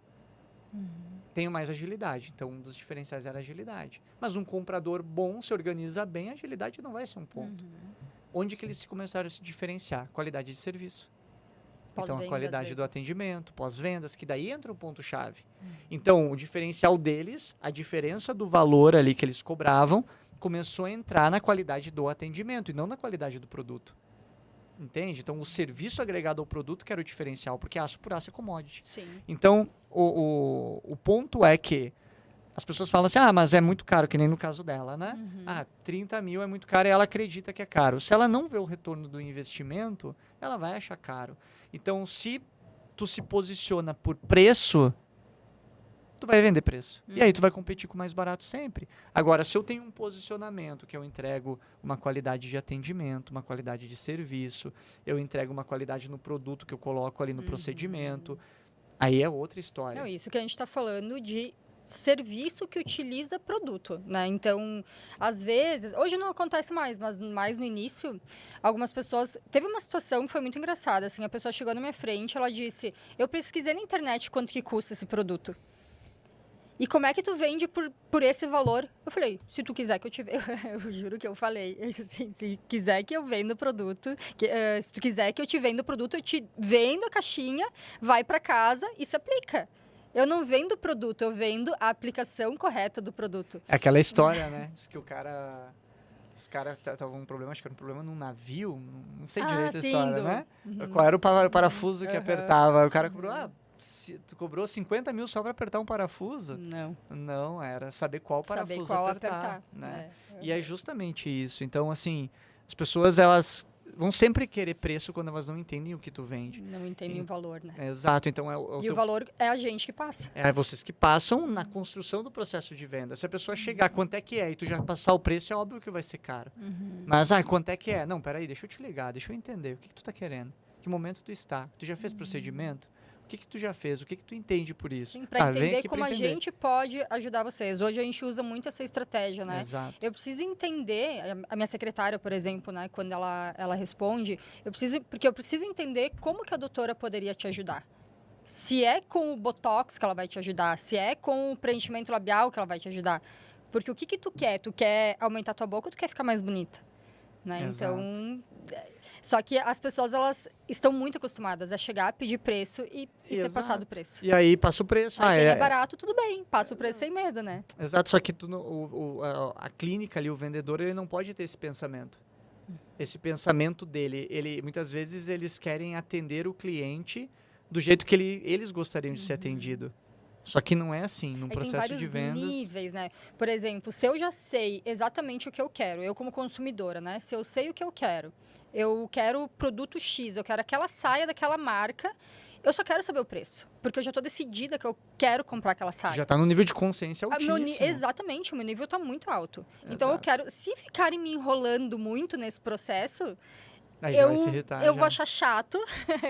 Tenho mais agilidade. Então, um dos diferenciais era a agilidade. Mas um comprador bom se organiza bem, a agilidade não vai ser um ponto. Onde que eles começaram a se diferenciar? Qualidade de serviço. Então, a qualidade do atendimento, pós-vendas, que daí entra o ponto-chave. Então, o diferencial deles, a diferença do valor ali que eles cobravam, começou a entrar na qualidade do atendimento e não na qualidade do produto. Entende? Então, o serviço agregado ao produto que era o diferencial, porque aço por aço é commodity. Sim. Então, o ponto é que as pessoas falam assim, mas é muito caro, que nem no caso dela, né? 30 mil é muito caro e ela acredita que é caro. Se ela não vê o retorno do investimento, ela vai achar caro. Então, se tu se posiciona por preço, tu vai vender preço. E aí tu vai competir com o mais barato sempre. Agora, se eu tenho um posicionamento que eu entrego uma qualidade de atendimento, uma qualidade de serviço, eu entrego uma qualidade no produto que eu coloco ali no procedimento, aí é outra história. Não, isso que a gente está falando de serviço que utiliza produto, né? Então, às vezes, hoje não acontece mais, mas mais no início, algumas pessoas... Teve uma situação que foi muito engraçada, assim, a pessoa chegou na minha frente, ela disse, eu pesquisei na internet quanto que custa esse produto. E como é que tu vende por esse valor? Eu falei, se tu quiser que eu te venda... Eu juro que eu falei, assim, se quiser que eu venda o produto, se tu quiser que eu te venda o produto, eu te vendo a caixinha, vai para casa e se aplica. Eu não vendo o produto, eu vendo a aplicação correta do produto. É aquela história, né? Diz que o cara... Esse cara tava um problema, acho que era um problema num navio, não sei direito a história, né? Qual era o parafuso que apertava? O cara cobrou, tu cobrou 50 mil só para apertar um parafuso? Não. Não, era saber qual parafuso apertar. Né? E é justamente isso. Então, assim, as pessoas, elas vão sempre querer preço quando elas não entendem o que tu vende. Não entendem o valor, né? Exato. Então, o valor é a gente que passa. É vocês que passam na construção do processo de venda. Se a pessoa chegar, quanto é que é? E tu já passar o preço, é óbvio que vai ser caro. Mas, quanto é que é? Não, peraí, deixa eu te ligar, deixa eu entender. O que tu tá querendo? Que momento tu está? Tu já fez procedimento? O que tu já fez? O que tu entende por isso? Sim, para entender como a gente pode ajudar vocês. Hoje a gente usa muito essa estratégia, né? Exato. Eu preciso entender, a minha secretária, por exemplo, né, quando ela responde, porque eu preciso entender como que a doutora poderia te ajudar. Se é com o Botox que ela vai te ajudar, se é com o preenchimento labial que ela vai te ajudar. Porque o que que tu quer? Tu quer aumentar tua boca ou tu quer ficar mais bonita? Né? Exato. Então, só que as pessoas, elas estão muito acostumadas a chegar, pedir preço e ser Exato. passado o preço. E aí passa o preço. Aí quem é barato, tudo bem, passa o preço sem medo, né? Exato, só que a clínica ali, o vendedor, ele não pode ter esse pensamento. Esse pensamento dele, muitas vezes eles querem atender o cliente do jeito que eles gostariam de ser atendido. Só que não é assim, num processo de vendas. Tem vários níveis, né? Por exemplo, se eu já sei exatamente o que eu quero, eu como consumidora, né? Se eu sei o que eu quero produto X, eu quero aquela saia daquela marca, eu só quero saber o preço. Porque eu já estou decidida que eu quero comprar aquela saia. Já está no nível de consciência altíssimo. Exatamente, o meu nível está muito alto. Exato. Então eu quero, se ficarem me enrolando muito nesse processo, aí já vai se irritar, eu vou achar chato,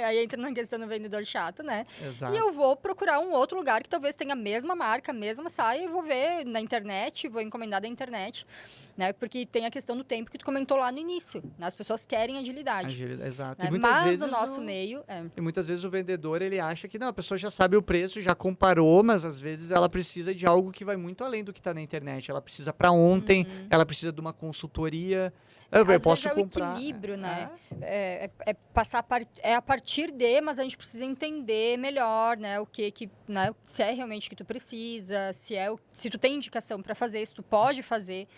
aí entra na questão do vendedor chato, né? Exato. E eu vou procurar um outro lugar que talvez tenha a mesma marca, a mesma saia, e vou ver na internet, vou encomendar da internet, né? Porque tem a questão do tempo que tu comentou lá no início, né? As pessoas querem agilidade. Exato. Né? E muitas mas vezes no nosso meio... E muitas vezes o vendedor, ele acha que não, a pessoa já sabe o preço, já comparou, mas às vezes ela precisa de algo que vai muito além do que está na internet. Ela precisa para ontem, ela precisa de uma consultoria... Eu posso comprar. O equilíbrio, né? Passar a partir de, mas a gente precisa entender melhor, né? O que né? Se é realmente o que tu precisa, se tu tem indicação para fazer, se tu pode fazer,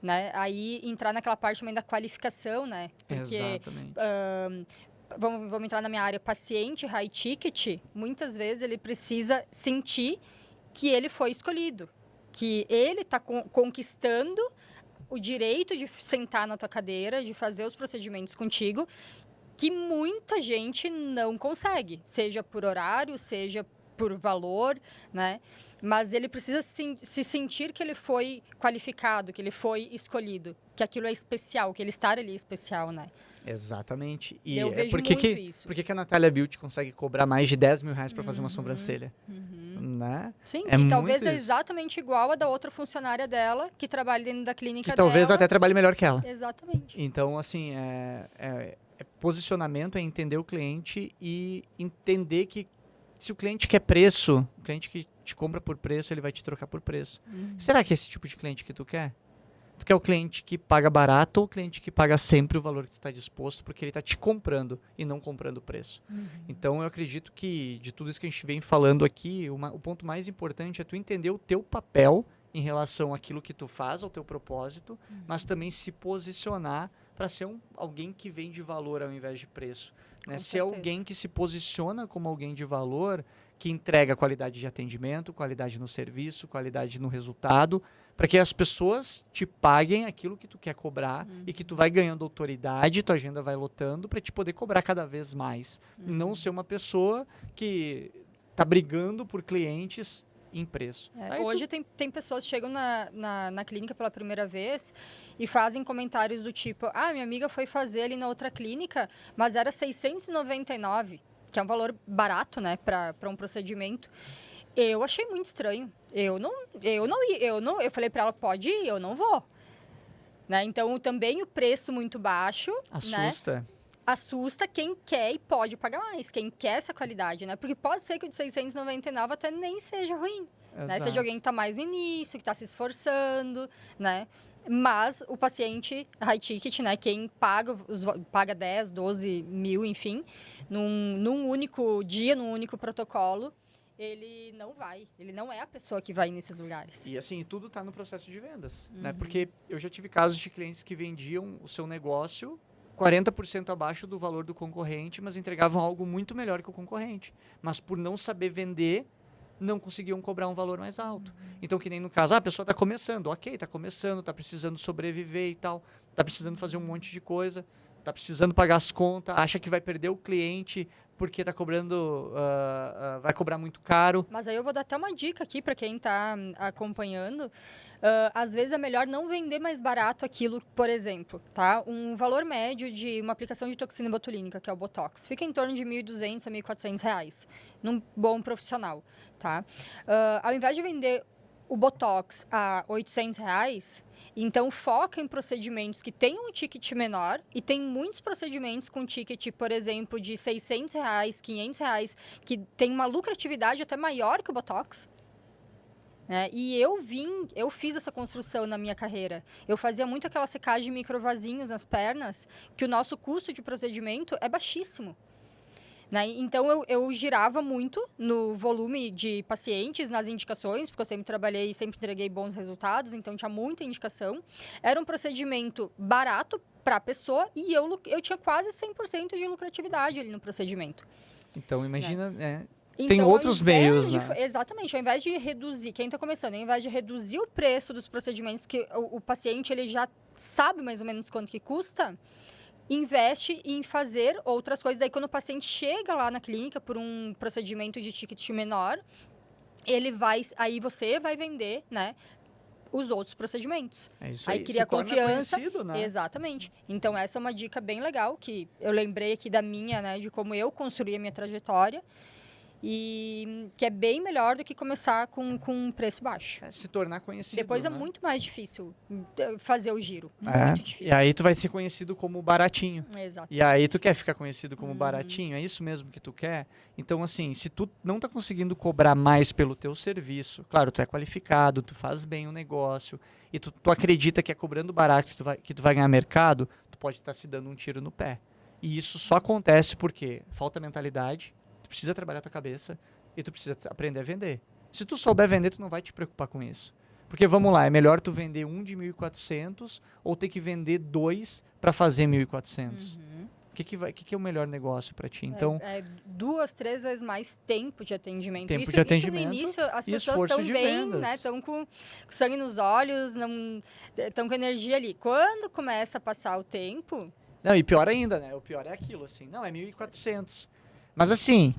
né? Aí entrar naquela parte também da qualificação, né? Porque, exatamente. Vamos entrar na minha área, paciente high ticket, muitas vezes ele precisa sentir que ele foi escolhido, que ele está conquistando o direito de sentar na tua cadeira, de fazer os procedimentos contigo, que muita gente não consegue, seja por horário, seja por valor, né? Mas ele precisa se sentir que ele foi qualificado, que ele foi escolhido, que aquilo é especial, que ele estar ali é especial, né? Exatamente. E eu vejo muito isso. Por que a Natália Beauty consegue cobrar mais de 10 mil reais para fazer uma sobrancelha? Né? Sim, e talvez é exatamente igual a da outra funcionária dela, que trabalha dentro da clínica dela. Que talvez até trabalhe melhor que ela. Exatamente. Então, assim, posicionamento é entender o cliente e entender que se o cliente quer preço, o cliente que te compra por preço, ele vai te trocar por preço. Será que é esse tipo de cliente que tu quer? Tu quer o cliente que paga barato ou o cliente que paga sempre o valor que tu está disposto, porque ele está te comprando e não comprando o preço? Então, eu acredito que, de tudo isso que a gente vem falando aqui, o ponto mais importante é tu entender o teu papel em relação àquilo que tu faz, ao teu propósito, mas também se posicionar para ser alguém que vende valor ao invés de preço. Né? Ser alguém que se posiciona como alguém de valor, que entrega qualidade de atendimento, qualidade no serviço, qualidade no resultado, para que as pessoas te paguem aquilo que tu quer cobrar e que tu vai ganhando autoridade, tua agenda vai lotando para te poder cobrar cada vez mais. Não ser uma pessoa que está brigando por clientes em preço. Hoje tem pessoas que chegam na clínica pela primeira vez e fazem comentários do tipo, minha amiga foi fazer ali na outra clínica, mas era 699, que é um valor barato, né, para um procedimento. Eu achei muito estranho. Eu falei para ela, pode ir, eu não vou. Né? Então, também o preço muito baixo, assusta. Né? Assusta quem quer e pode pagar mais, quem quer essa qualidade, né? Porque pode ser que o de 699 até nem seja ruim, né? Seja alguém que está mais no início, que está se esforçando, né? Mas o paciente high ticket, né? Quem paga 10, 12 mil, enfim, num único dia, num único protocolo, ele não é a pessoa que vai nesses lugares. E assim, tudo está no processo de vendas, né? Porque eu já tive casos de clientes que vendiam o seu negócio 40% abaixo do valor do concorrente, mas entregavam algo muito melhor que o concorrente. Mas por não saber vender, não conseguiam cobrar um valor mais alto. Então, que nem no caso, a pessoa está começando, ok, está começando, está precisando sobreviver e tal, está precisando fazer um monte de coisa, está precisando pagar as contas, acha que vai perder o cliente porque está cobrando, vai cobrar muito caro. Mas aí eu vou dar até uma dica aqui para quem está acompanhando. Às vezes é melhor não vender mais barato aquilo, por exemplo, tá? Um valor médio de uma aplicação de toxina botulínica, que é o Botox, fica em torno de R$ 1.200 a R$ 1.400, num bom profissional, tá? Ao invés de vender o Botox a R$ 800, então foca em procedimentos que tenham um ticket menor, e tem muitos procedimentos com ticket, por exemplo, de R$ 600, R$ 500, que tem uma lucratividade até maior que o Botox. né? E eu fiz essa construção na minha carreira. Eu fazia muito aquela secagem de microvasinhos nas pernas, que o nosso custo de procedimento é baixíssimo. Né? Então, eu girava muito no volume de pacientes, nas indicações, porque eu sempre trabalhei e sempre entreguei bons resultados, então tinha muita indicação. Era um procedimento barato para a pessoa e eu tinha quase 100% de lucratividade ali no procedimento. Então, imagina, tem Então, outros meios, né? Exatamente, ao invés de reduzir, quem está começando, ao invés de reduzir o preço dos procedimentos, que o paciente ele já sabe mais ou menos quanto que custa, investe em fazer outras coisas. Daí, quando o paciente chega lá na clínica por um procedimento de ticket menor, aí você vai vender, né, os outros procedimentos. É isso aí cria confiança. Né? Exatamente. Então, essa é uma dica bem legal, que eu lembrei aqui da minha, né, de como eu construí a minha trajetória. E que é bem melhor do que começar com um preço baixo. Se tornar conhecido. Depois é né? muito mais difícil fazer o giro. É. Muito difícil. E aí tu vai ser conhecido como baratinho. Exato. E aí tu quer ficar conhecido como baratinho? É isso mesmo que tu quer? Então, assim, se tu não tá conseguindo cobrar mais pelo teu serviço, claro, tu é qualificado, tu faz bem o negócio, e tu acredita que é cobrando barato que tu vai ganhar mercado, tu pode estar se dando um tiro no pé. E isso só acontece porque falta mentalidade, precisa trabalhar a tua cabeça e tu precisa aprender a vender. Se tu souber vender, tu não vai te preocupar com isso. Porque, vamos lá, é melhor tu vender um de 1.400 ou ter que vender 2 para fazer 1.400? O que é o melhor negócio para ti? Então, 2, 3 vezes mais tempo de atendimento. Tempo Isso, de atendimento no início, as e pessoas esforço estão de bem, vendas. né? Estão com sangue nos olhos, estão com energia ali. Quando começa a passar o tempo... Não, e pior ainda, né? O pior é aquilo, assim. Não, é 1.400. Mas assim,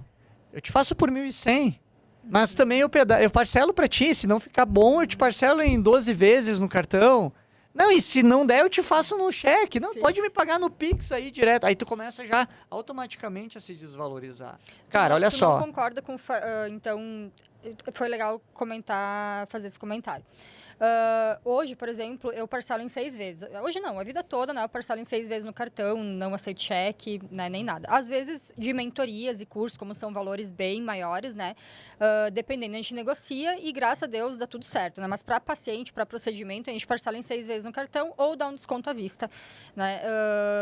eu te faço por 1.100. Mas também eu parcelo pra ti. Se não ficar bom, eu te parcelo em 12 vezes no cartão. Não, e se não der, eu te faço no cheque. Não, Sim. pode me pagar no Pix aí direto. Aí tu começa já automaticamente a se desvalorizar. Cara, olha só. Tu não concorda com... então, foi legal fazer esse comentário. Hoje, por exemplo, eu parcelo em 6 vezes. Hoje não, a vida toda, né? Eu parcelo em 6 vezes no cartão, não aceito cheque, né, nem nada. Às vezes, de mentorias e cursos, como são valores bem maiores, né? Dependendo, a gente negocia e, graças a Deus, dá tudo certo, né? Mas para paciente, para procedimento, a gente parcela em 6 vezes no cartão ou dá um desconto à vista, né?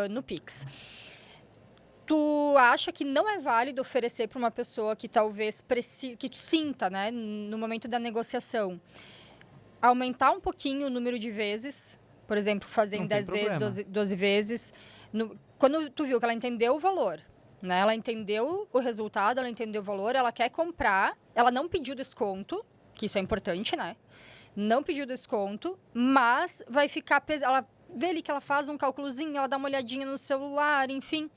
No Pix. Tu acha que não é válido oferecer para uma pessoa que talvez precise, que tu sinta, né, no momento da negociação, aumentar um pouquinho o número de vezes, por exemplo, fazer em 10 vezes, 12 vezes, quando tu viu que ela entendeu o valor, né, ela entendeu o resultado, ela entendeu o valor, ela quer comprar, ela não pediu desconto, que isso é importante, né, não pediu desconto, mas vai ficar ela vê ali que ela faz um cálculozinho, ela dá uma olhadinha no celular, enfim...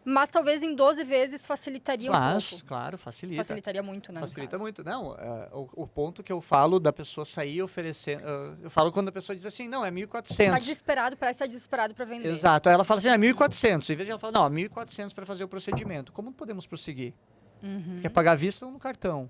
Mas talvez em 12 vezes facilitaria um pouco. Claro, facilita. Facilitaria muito, né? Facilita muito. Não, o ponto que eu falo da pessoa sair oferecendo... eu falo quando a pessoa diz assim, não, é 1.400. Tá desesperado, parece estar desesperado para vender. Exato. Aí ela fala assim, é 1.400. Em vez de ela falar, não, 1.400 para fazer o procedimento. Como podemos prosseguir? Tu quer pagar à vista ou no cartão?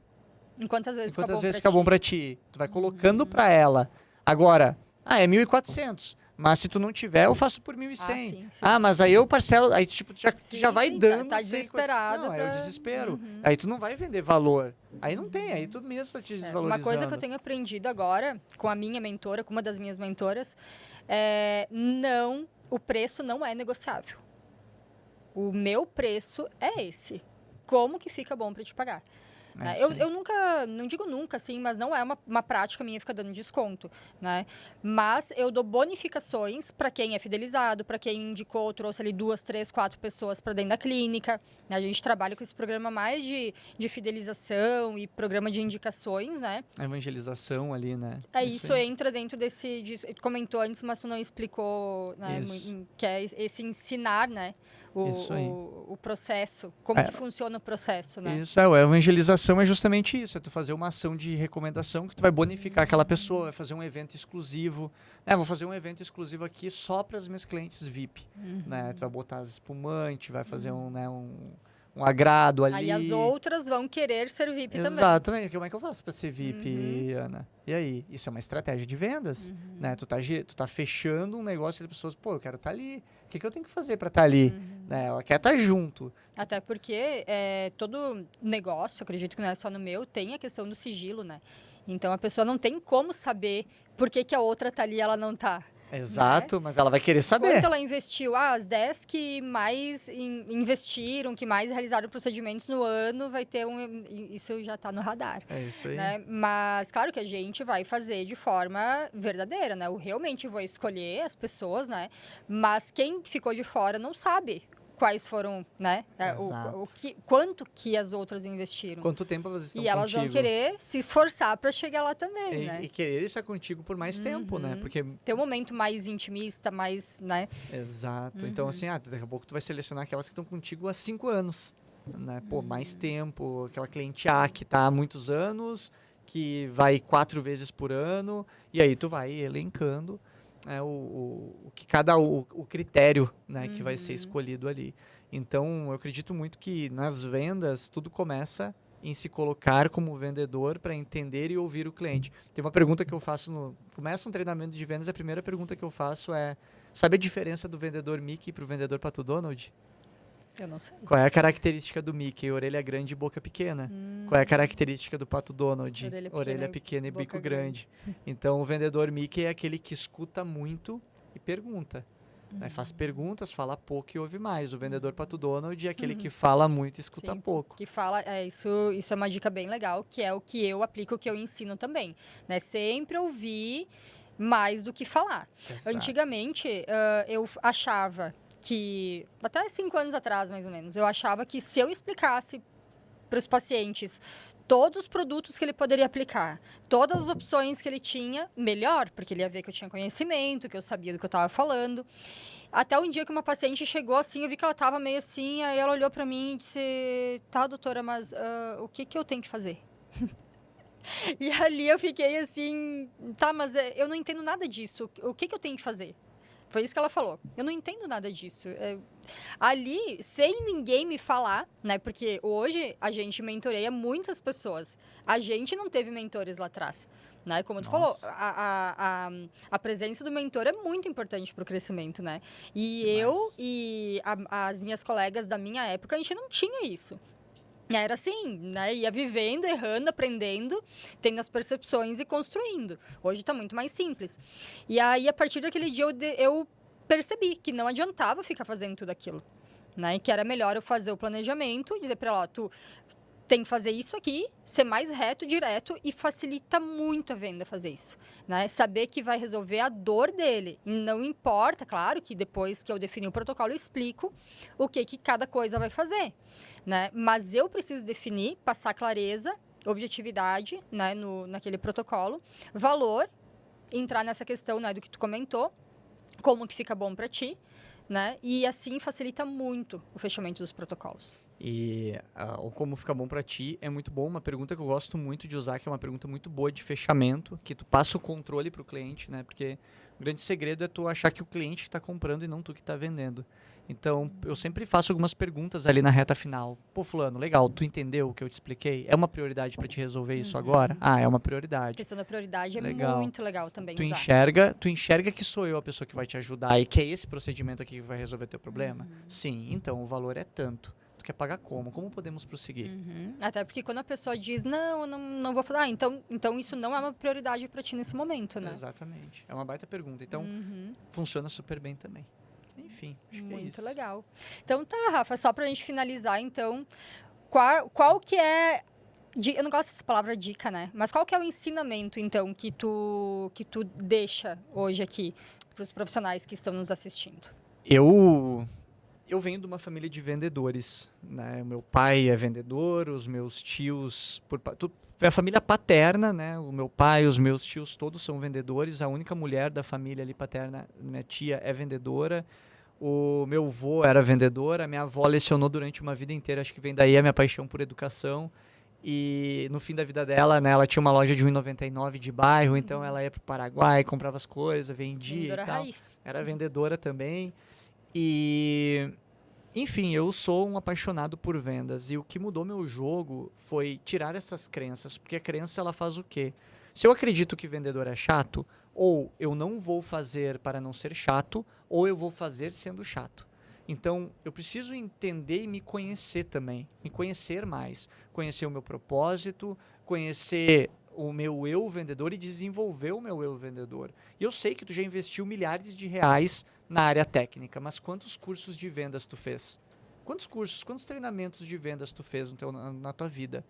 Quantas vezes fica bom para ti? Tu vai colocando para ela. Agora, é 1.400. Mas se tu não tiver, eu faço por 1.100. Sim. mas aí eu parcelo, aí tipo, já vai dando. Tá desesperado. Não, é o desespero. Aí tu não vai vender valor. Aí não tem, aí tu mesmo tá te desvalorizando. Uma coisa que eu tenho aprendido agora, com a minha mentora, com uma das minhas mentoras, o preço não é negociável. O meu preço é esse. Como que fica bom para te pagar? Eu nunca, não digo nunca, assim, mas não é uma prática minha ficar dando desconto, né? Mas eu dou bonificações para quem é fidelizado, para quem indicou, trouxe ali 2, 3, 4 pessoas para dentro da clínica. A gente trabalha com esse programa mais de fidelização e programa de indicações, né? A evangelização ali, né? Isso entra dentro desse... Tu comentou antes, mas tu não explicou, né? Que é esse ensinar, né? O processo, como que funciona o processo, né? Isso, a evangelização é justamente isso, é tu fazer uma ação de recomendação que tu vai bonificar aquela pessoa, vai fazer um evento exclusivo, vou fazer um evento exclusivo aqui só para as minhas clientes VIP, né? Tu vai botar as espumantes, vai fazer um agrado ali. Aí as outras vão querer ser VIP também. Exatamente. Como é que eu faço para ser VIP, Ana? E aí? Isso é uma estratégia de vendas, né? Tu tá fechando um negócio de pessoas, eu quero estar ali. O que eu tenho que fazer para estar ali? Né? Ela quer estar junto. Até porque todo negócio, acredito que não é só no meu, tem a questão do sigilo, né? Então, a pessoa não tem como saber por que a outra tá ali e ela não tá. Exato, mas ela vai querer saber. Quanto ela investiu? As 10 que mais investiram, que mais realizaram procedimentos no ano, vai ter isso já está no radar. É isso aí. Né? Mas, claro que a gente vai fazer de forma verdadeira, né? Eu realmente vou escolher as pessoas, né? Mas quem ficou de fora não sabe quais foram, né? Quanto que as outras investiram. Quanto tempo elas estão contigo. E elas vão querer se esforçar para chegar lá também, né? E querer estar contigo por mais tempo, né? Porque ter um momento mais intimista, mais, né? Exato. Então, assim, daqui a pouco tu vai selecionar aquelas que estão contigo há 5 anos, né? Pô, mais tempo. Aquela cliente A que tá há muitos anos, que vai 4 vezes por ano, e aí tu vai elencando o critério, né, que vai ser escolhido ali. Então, eu acredito muito que nas vendas tudo começa em se colocar como vendedor para entender e ouvir o cliente. Tem uma pergunta que eu faço começa um treinamento de vendas, a primeira pergunta que eu faço é: sabe a diferença do vendedor Mickey para o vendedor Pato Donald? Eu não sei. Qual é a característica do Mickey? Orelha grande e boca pequena. Qual é a característica do Pato Donald? Orelha pequena e bico grande. Então, o vendedor Mickey é aquele que escuta muito e pergunta. Né? Faz perguntas, fala pouco e ouve mais. O vendedor Pato Donald é aquele que fala muito e escuta pouco. Que fala, isso é uma dica bem legal, que é o que eu aplico, o que eu ensino também. Né? Sempre ouvir mais do que falar. Exato. Antigamente, eu achava que, até 5 anos atrás, mais ou menos, eu achava que se eu explicasse para os pacientes todos os produtos que ele poderia aplicar, todas as opções que ele tinha, melhor, porque ele ia ver que eu tinha conhecimento, que eu sabia do que eu estava falando. Até um dia que uma paciente chegou assim, eu vi que ela estava meio assim, aí ela olhou para mim e disse: tá, doutora, mas o que eu tenho que fazer? E ali eu fiquei assim: tá, mas eu não entendo nada disso, o que eu tenho que fazer? Foi isso que ela falou. Eu não entendo nada disso. Ali, sem ninguém me falar, né? Porque hoje a gente mentoreia muitas pessoas. A gente não teve mentores lá atrás. Né? Como tu falou, a presença do mentor é muito importante para o crescimento, né? E as minhas colegas da minha época, a gente não tinha isso. Era assim, né? Ia vivendo, errando, aprendendo, tendo as percepções e construindo. Hoje está muito mais simples. E aí, a partir daquele dia, eu percebi que não adiantava ficar fazendo tudo aquilo. Né? E que era melhor eu fazer o planejamento, dizer para ela: ó, tu tem que fazer isso aqui, ser mais reto, direto, e facilita muito a venda fazer isso. Né? Saber que vai resolver a dor dele. Não importa, claro, que depois que eu definir o protocolo, eu explico o que cada coisa vai fazer. Né? Mas eu preciso definir, passar clareza, objetividade, né, naquele protocolo, valor, entrar nessa questão, né, do que tu comentou, como que fica bom para ti, né? E assim facilita muito o fechamento dos protocolos. E como fica bom para ti é muito bom. Uma pergunta que eu gosto muito de usar, que é uma pergunta muito boa de fechamento, que tu passa o controle para o cliente, né? Porque o grande segredo é tu achar que o cliente está comprando e não tu que está vendendo. Então, eu sempre faço algumas perguntas ali na reta final. Pô, fulano, legal, tu entendeu o que eu te expliquei? É uma prioridade para te resolver isso agora? Ah, é uma prioridade. A questão da prioridade legal. É muito legal também tu usar. Tu enxerga que sou eu a pessoa que vai te ajudar e que é esse procedimento aqui que vai resolver teu problema? Sim, então o valor é tanto. Tu quer pagar como? Como podemos prosseguir? Até porque quando a pessoa diz: não, eu não vou falar, então isso não é uma prioridade para ti nesse momento, né? Exatamente. É uma baita pergunta. Então, funciona super bem também. Enfim, acho que é isso. Muito legal. Então tá, Rafa, só pra gente finalizar, então, qual que é... Eu não gosto dessa palavra dica, né? Mas qual que é o ensinamento, então, que tu deixa hoje aqui para os profissionais que estão nos assistindo? Eu venho de uma família de vendedores, né? Meu pai é vendedor, os meus tios... É a família paterna, né? O meu pai, os meus tios, todos são vendedores. A única mulher da família ali paterna, minha tia, é vendedora. O meu avô era vendedor. A minha avó lecionou durante uma vida inteira. Acho que vem daí a minha paixão por educação. E no fim da vida dela, né? Ela tinha uma loja de R$1,99 de bairro. Então ela ia para o Paraguai, comprava as coisas, vendia vendedora e tal. Raiz. Era vendedora também. E... Enfim, eu sou um apaixonado por vendas e o que mudou meu jogo foi tirar essas crenças, porque a crença ela faz o quê? Se eu acredito que vendedor é chato, ou eu não vou fazer para não ser chato, ou eu vou fazer sendo chato. Então, eu preciso entender e me conhecer também, me conhecer mais, conhecer o meu propósito, conhecer o meu eu vendedor e desenvolver o meu eu vendedor. E eu sei que tu já investiu milhares de reais na área técnica, mas quantos cursos de vendas tu fez? Quantos cursos, quantos treinamentos de vendas tu fez na tua vida?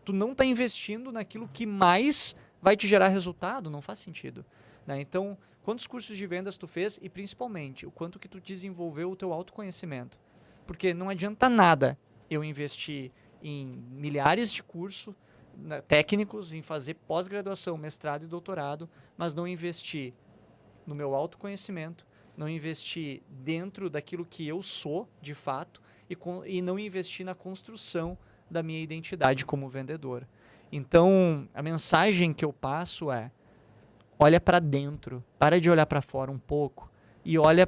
Tu não está investindo naquilo que mais vai te gerar resultado, não faz sentido. Né? Então, quantos cursos de vendas tu fez e, principalmente, o quanto que tu desenvolveu o teu autoconhecimento. Porque não adianta nada eu investir em milhares de cursos técnicos, em fazer pós-graduação, mestrado e doutorado, mas não investir no meu autoconhecimento, não investir dentro daquilo que eu sou, de fato, e não investir na construção da minha identidade como vendedor. Então, a mensagem que eu passo é: olha para dentro, para de olhar para fora um pouco e olha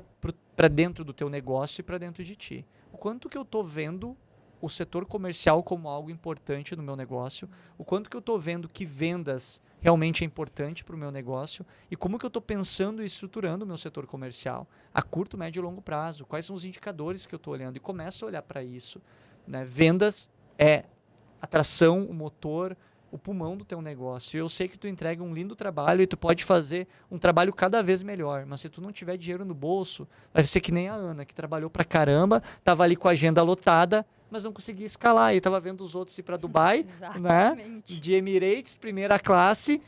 para dentro do teu negócio e para dentro de ti. O quanto que eu estou vendo o setor comercial como algo importante no meu negócio, o quanto que eu estou vendo que vendas realmente é importante para o meu negócio e como que eu estou pensando e estruturando o meu setor comercial a curto, médio e longo prazo. Quais são os indicadores que eu estou olhando? E começa a olhar para isso. Né? Vendas é atração, o motor, o pulmão do teu negócio. Eu sei que tu entrega um lindo trabalho e tu pode fazer um trabalho cada vez melhor, mas se tu não tiver dinheiro no bolso, vai ser que nem a Ana, que trabalhou pra caramba, tava ali com a agenda lotada, mas não conseguia escalar. E tava vendo os outros ir para Dubai, né? De Emirates, primeira classe,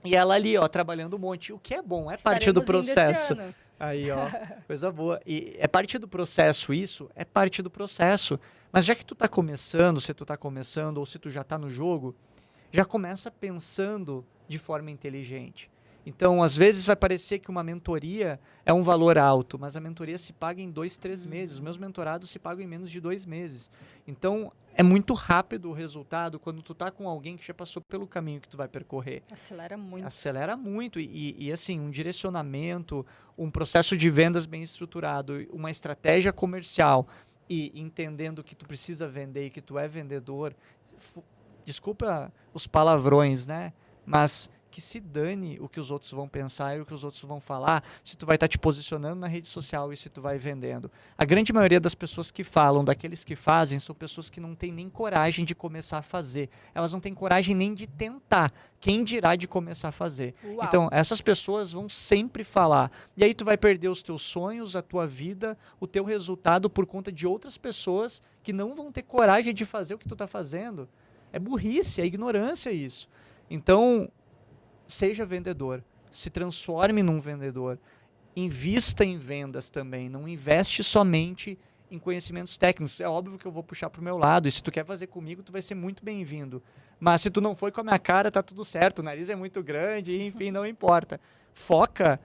e ela ali, ó, trabalhando um monte. O que é bom, é parte do processo. Aí, ó, coisa boa. E é parte do processo isso? É parte do processo. Mas já que tu tá começando, se tu tá começando ou se tu já tá no jogo, já começa pensando de forma inteligente. Então, às vezes vai parecer que uma mentoria é um valor alto, mas a mentoria se paga em 2, 3 meses. Os meus mentorados se pagam em menos de 2 meses. Então, é muito rápido o resultado quando tu tá com alguém que já passou pelo caminho que tu vai percorrer. Acelera muito. Acelera muito. E assim, um direcionamento, um processo de vendas bem estruturado, uma estratégia comercial e entendendo que tu precisa vender e que tu é vendedor. Desculpa os palavrões, né? Mas que se dane o que os outros vão pensar e o que os outros vão falar, se tu vai estar te posicionando na rede social e se tu vai vendendo. A grande maioria das pessoas que falam, daqueles que fazem, são pessoas que não têm nem coragem de começar a fazer. Elas não têm coragem nem de tentar. Quem dirá de começar a fazer? Uau. Então, essas pessoas vão sempre falar. E aí tu vai perder os teus sonhos, a tua vida, o teu resultado por conta de outras pessoas que não vão ter coragem de fazer o que tu está fazendo. É burrice, é ignorância isso. Então, seja vendedor, se transforme num vendedor, invista em vendas também, não investe somente em conhecimentos técnicos. É óbvio que eu vou puxar para o meu lado, e se tu quer fazer comigo, tu vai ser muito bem-vindo. Mas se tu não foi com a minha cara, tá tudo certo, o nariz é muito grande, enfim, não importa. Foca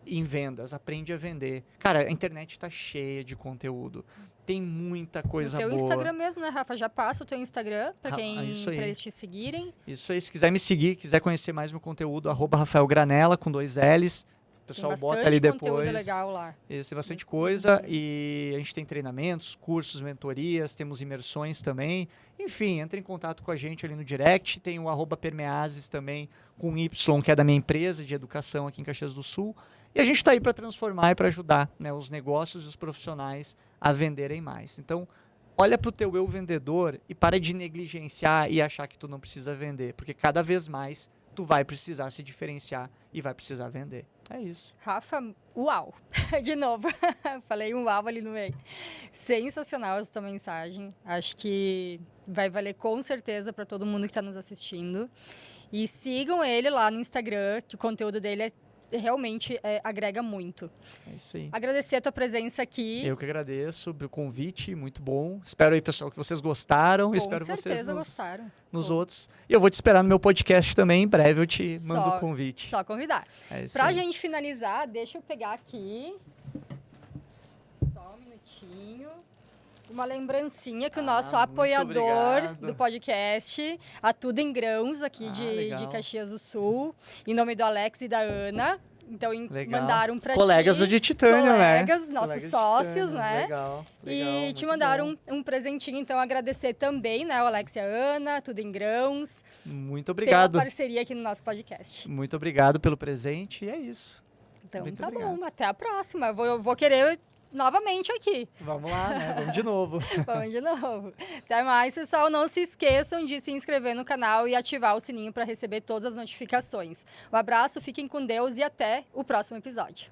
em vendas, aprende a vender. Cara, a internet tá cheia de conteúdo. Tem muita coisa boa. O teu Instagram mesmo, né, Rafa? Já passa o teu Instagram para eles te seguirem. Isso aí, se quiser me seguir, quiser conhecer mais meu conteúdo, @RafaelGranella, com 2 L's. O pessoal bota ali depois. Tem bastante conteúdo legal lá. Isso, tem bastante coisa. E a gente tem treinamentos, cursos, mentorias, temos imersões também. Enfim, entre em contato com a gente ali no direct. Tem o @Permeases também, com Y, que é da minha empresa de educação aqui em Caxias do Sul. E a gente está aí para transformar e para ajudar, né, os negócios e os profissionais a venderem mais. Então, olha para o teu eu vendedor e para de negligenciar e achar que tu não precisa vender. Porque cada vez mais tu vai precisar se diferenciar e vai precisar vender. É isso. Rafa, uau! De novo, falei um uau ali no meio. Sensacional essa tua mensagem. Acho que vai valer com certeza para todo mundo que está nos assistindo. E sigam ele lá no Instagram, que o conteúdo dele realmente agrega muito. É isso aí. Agradecer a tua presença aqui. Eu que agradeço o convite, muito bom. Espero aí, pessoal, que vocês gostaram. Com Espero certeza vocês gostaram. Nos outros. E eu vou te esperar no meu podcast também, em breve eu te mando o convite. Só convidar. É isso pra aí. gente finalizar, deixa eu pegar aqui. Só um minutinho. Uma lembrancinha que o nosso apoiador do podcast, a Tudo em Grãos, aqui de Caxias do Sul, em nome do Alex e da Ana. Então, mandaram pra colegas do Titânio, colegas, nossos sócios, né? Legal, e te mandaram um presentinho, então agradecer também, né, o Alex e a Ana, Tudo em Grãos. Muito obrigado. Pela parceria aqui no nosso podcast. Muito obrigado pelo presente e é isso. Então, muito obrigado. Bom, até a próxima. Eu vou querer novamente aqui. Vamos lá, né? Vamos de novo. Vamos de novo. Até mais, pessoal. Não se esqueçam de se inscrever no canal e ativar o sininho para receber todas as notificações. Um abraço, fiquem com Deus e até o próximo episódio.